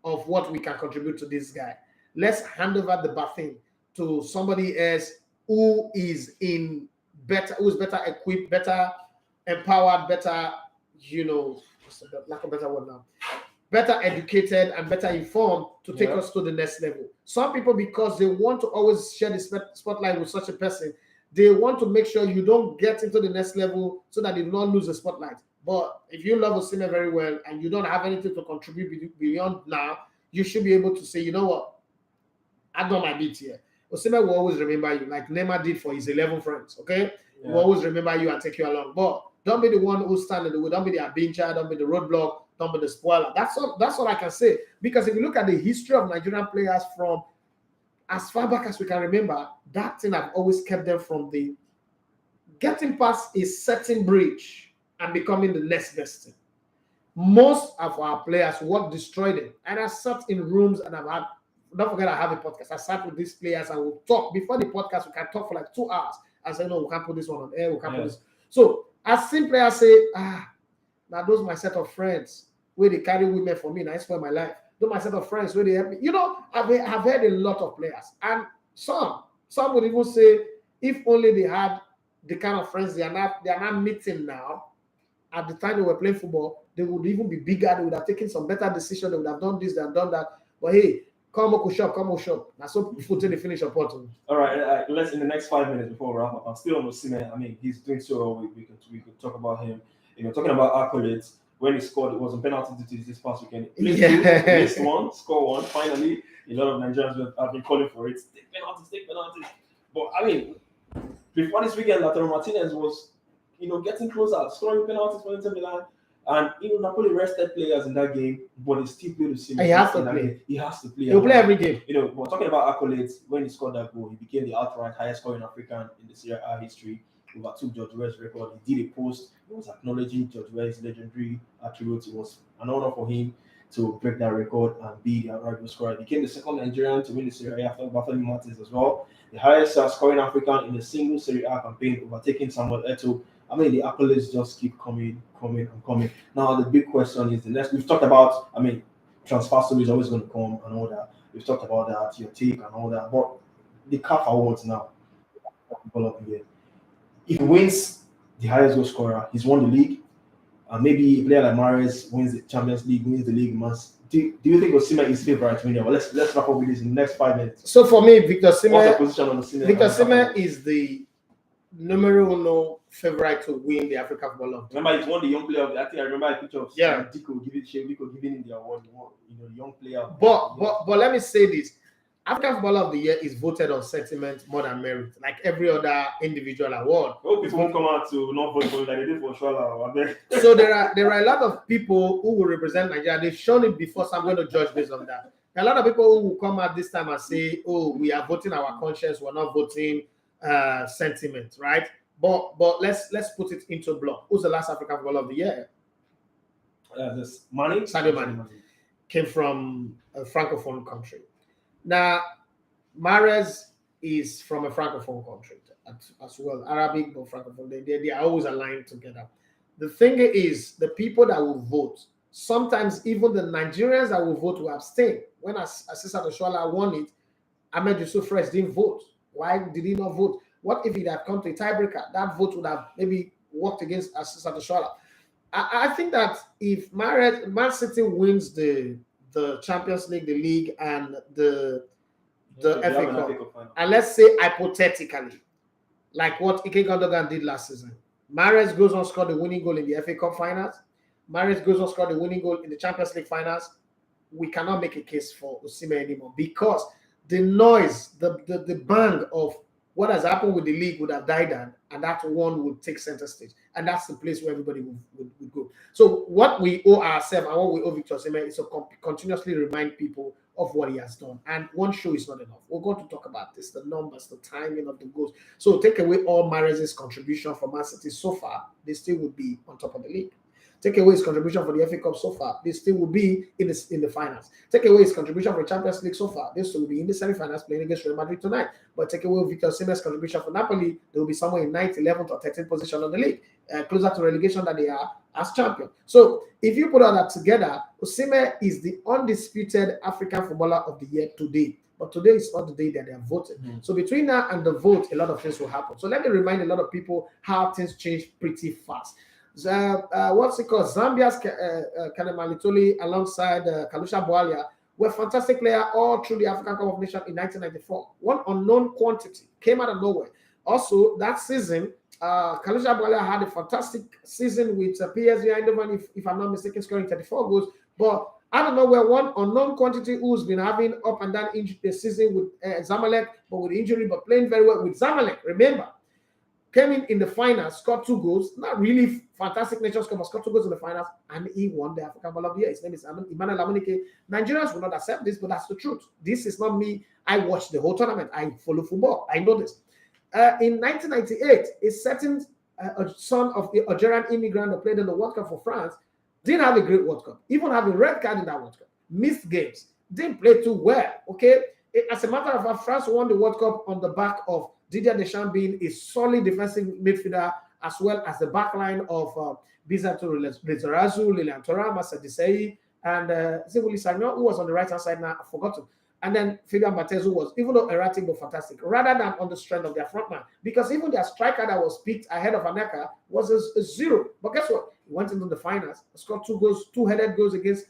of what we can contribute to this guy. Let's hand over the baton to somebody else who is better equipped, better empowered, better, lack of better word now, better educated and better informed to take us to the next level. Some people, because they want to always share the spotlight with such a person, they want to make sure you don't get into the next level so that you do not lose the spotlight. But if you love Osimhen very well and you don't have anything to contribute beyond now, you should be able to say, you know what, I've done my bit here. Osimhen will always remember you, like Neymar did for his 11 friends, okay? He will always remember you and take you along. But don't be the one who stand in the way. Don't be the Abincha, don't be the roadblock, don't be the spoiler. That's all I can say. Because if you look at the history of Nigerian players from as far back as we can remember, that thing have always kept them from the getting past a certain bridge and becoming the next best thing. Most of our players, what destroyed them. And I sat in rooms and don't forget I have a podcast. I sat with these players and we'll talk. Before the podcast, we can talk for like 2 hours. I said, no, we can't put this one on air. We can't put this. So as some players say, now those my set of friends where they carry women for me, and I spoil my life. Those my set of friends where they help me. I've heard a lot of players. And some would even say, if only they had the kind of friends they are not meeting now, at the time they were playing football, they would even be bigger. They would have taken some better decisions. They would have done this and done that. But hey, Come on, shop. That's so put in the finish of Porto. All right, let's in the next 5 minutes before we wrap up. I'm still on Osimhen. I mean, he's doing so well. We can talk about him. Talking about accolades. When he scored, it was on penalty duties this past weekend. Missed one, score one. Finally, a lot of Nigerians have been calling for it. Take penalties. But I mean, before this weekend, Lautaro Martinez was, getting closer, scoring penalties for Inter Milan. And Napoli rested players in that game, but he still played Osimhen. He has to play. He has to play. He'll play every game. We're talking about accolades. When he scored that goal, he became the outright highest scoring African in the Serie A history. Overtook George Weah's record. He did a post. He was acknowledging George Weah's legendary attributes. It was an honor for him to break that record and be the outright goal scorer. He became the second Nigerian to win the Serie A after Bartolomé Martins as well. The highest scoring African in a single Serie A campaign, overtaking Samuel Eto'o. I mean, the accolades just keep coming. Now, the big question is the next. We've talked about, transfer story is always going to come and all that. We've talked about that, your take and all that. But the CAF awards now, if he wins the highest goal scorer, he's won the league. And maybe a player like Mahrez wins the Champions League, wins the league. Do you think Osimhen is favourite to win it? Well, let's wrap up with this in the next 5 minutes. So for me, Victor What's the Osimhen. position on Osimhen? Victor Osimhen is the numero uno favorite to win the African Football of the Year. Remember, he's won the young player of the. I think I remember a picture of Yeah. Diko giving him the award. The young player. But let me say this: African Footballer of the Year is voted on sentiment more than merit, like every other individual award. I hope people won't come out to not vote for it like they did for Shola. So there are a lot of people who will represent Nigeria. They've shown it before, so I'm going to judge based on that. There are a lot of people who will come out this time and say, "Oh, we are voting our conscience. We're not voting sentiment, right?" But let's put it into block. Who's the last African Footballer of the Year? This Mane. Sadio Mane came from a francophone country. Now, Mahrez is from a francophone country as well, Arabic but francophone. They are always aligned together. The thing is, the people that will vote, sometimes even the Nigerians that will vote will abstain. When Asisa Oshoala won it, Ahmed Yusuf Fresh didn't vote. Why did he not vote? What if it had come to a tiebreaker? That vote would have maybe worked against Asisa Oshoala. I think that if Man City wins the Champions League, the league, and the FA Cup, and let's say hypothetically, like what Ike Gundogan did last season, Mahrez goes on to score the winning goal in the FA Cup finals, Mahrez goes on to score the winning goal in the Champions League finals, we cannot make a case for Osimhen anymore because the noise, the bang of what has happened with the league would have died down, and that one would take center stage. And that's the place where everybody would go. So what we owe ourselves and what we owe Victor Osimhen is to continuously remind people of what he has done. And one show is not enough. We're going to talk about this, the numbers, the timing of the goals. So take away all Mahrez's contribution for Man City so far, they still would be on top of the league. Take away his contribution for the FA Cup so far, they still will be in the finals. Take away his contribution for the Champions League so far, they still will be in the semi-finals playing against Real Madrid tonight. But take away Victor Osimhen's contribution for Napoli, they will be somewhere in 9th, 11th, or 13th position on the league, closer to relegation than they are as champion. So if you put all that together, Osimhen is the undisputed African Footballer of the Year today. But today is not the day that they are voting. So between now and the vote, a lot of things will happen. So let me remind a lot of people how things change pretty fast. What's it called? Zambia's Kanema Litoli alongside Kalusha Bwalia were fantastic players all through the African Cup of Nations in 1994. One unknown quantity came out of nowhere. Also, that season, Kalusha Bwalia had a fantastic season with PSG Eindhoven, if I'm not mistaken, scoring 34 goals. But I don't know where one unknown quantity who's been having up and down injury season with Zamalek, but with injury, but playing very well with Zamalek. Remember, came in the finals, scored 2 goals, not really fantastic Nations Cup, but scored 2 goals in the finals, and he won the African Ball of the Year. His name is Emmanuel Amunike. Nigerians will not accept this, but that's the truth. This is not me. I watched the whole tournament. I follow football. I know this. In 1998, a certain son of the Algerian immigrant that played in the World Cup for France didn't have a great World Cup, even having red card in that World Cup. Missed games, didn't play too well. Okay, as a matter of fact, France won the World Cup on the back of Didier Deschamps being a solid defensive midfielder, as well as the backline of Bizanto Lizarazu, Lilian Thuram, Sadisei, and Zivuli Sagnon, who was on the right-hand side now, I've forgotten. And then Fabian Barthez, who was, even though erratic but fantastic, rather than on the strength of their frontman. Because even their striker that was picked ahead of Aneka was a 0. But guess what? He went into the finals, scored 2 goals, 2 headed goals against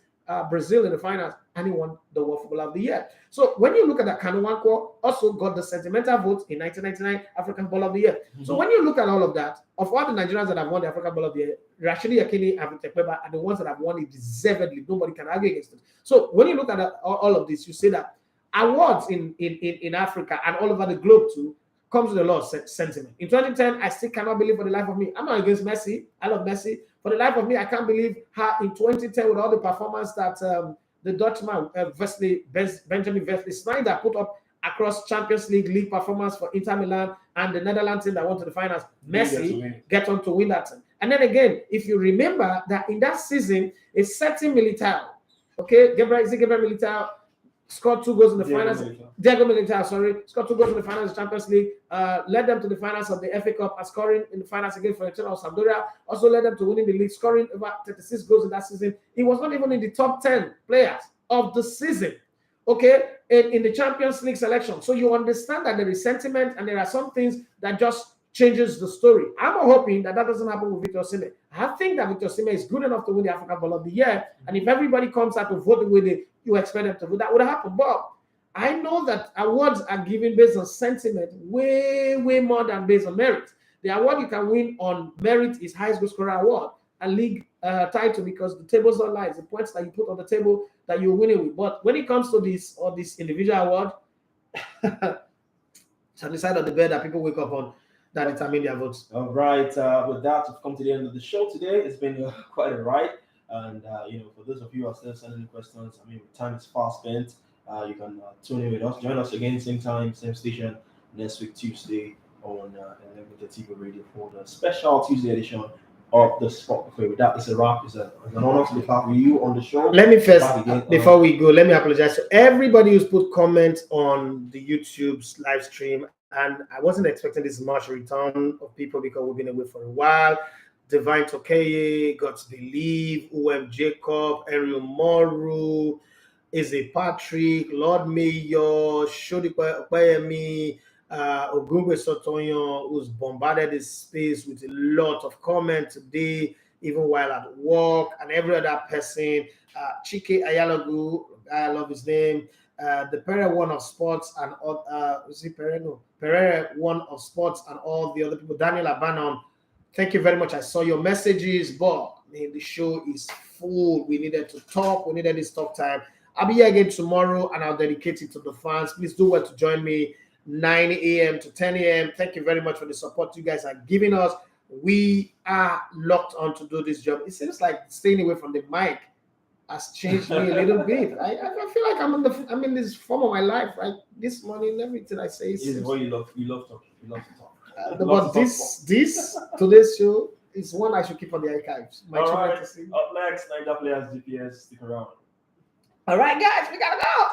Brazil in the finals, and he won the World Footballer of the Year. So when you look at that, Kanu Nwankwo also got the sentimental vote in 1999 African Ball of the Year. So when you look at all of that, of all the Nigerians that have won the African Ball of the Year, Rashidi Yekini and Tekpeba are the ones that have won it deservedly. Nobody can argue against it. So when you look at all of this, you see that awards in Africa and all over the globe too comes with a lot of sentiment. In 2010, I still cannot believe for the life of me. I'm not against Messi. I love Messi. For the life of me, I can't believe how in 2010, with all the performance that the Dutchman, Benjamin Wesley Sneijder put up across Champions League performance for Inter Milan and the Netherlands team that went to the finals, Messi get on to win that thing. And then again, if you remember that in that season, a certain Militao, okay, Gabriel Militao, scored 2 goals in the finals. Diego Militao, scored 2 goals in the finals of the Champions League. Led them to the finals of the FA Cup and scoring in the finals against Fiorentina or Sampdoria. Also led them to winning the league, scoring about 36 goals in that season. He was not even in the top 10 players of the season, okay, in the Champions League selection. So you understand that there is sentiment and there are some things that just changes the story. I'm hoping that doesn't happen with Victor Osimhen. I think that Victor Osimhen is good enough to win the African Ball of the Year. And if everybody comes out to vote with it, you expect them to vote, that would happen. But I know that awards are given based on sentiment way more than based on merit. The award you can win on merit is highest goal scorer award and league title, because the table's not lies. The points that you put on the table that you're winning with. But when it comes to this individual award, it's on the side of the bed that people wake up on that determine their votes. All right. With that, we've come to the end of the show today. It's been quite a ride. And, for those of you who are still sending questions, time is fast spent. You can tune in with us. Join us again, same time, same station, next week, Tuesday, on Mundo Deportivo Radio for the special Tuesday edition of the Sport Buffet. With that, it's a wrap. It's an honor to be part with you on the show. Let me first, before we go, let me apologize to everybody who's put comments on the YouTube's live stream. And I wasn't expecting this much return of people because we've been away for a while. Divine Tokeye, God's Believe, Jacob, Ariel Moru, Eze Patrick, Lord Mayor, Shodipa Opayemi, Ogungwe Sotonyo, who's bombarded this space with a lot of comment today, even while at work, and every other person. Chike Ayalagu, I love his name. The Pereira One of Sports and all, Pereira One of Sports and all the other people. Daniel Abanon, thank you very much. I saw your messages, but the show is full. We needed to talk. We needed this talk time. I'll be here again tomorrow, and I'll dedicate it to the fans. Please do well to join me 9 a.m. to 10 a.m. Thank you very much for the support you guys are giving us. We are locked on to do this job. It seems like staying away from the mic has changed me a little bit. I feel like I'm in this form of my life, right? This morning, everything I say is what you love talking. You love to talk. But today's show is one I should keep on the archives. All right. Up next, Niger Players GPS. Stick around. All right, guys, we gotta go.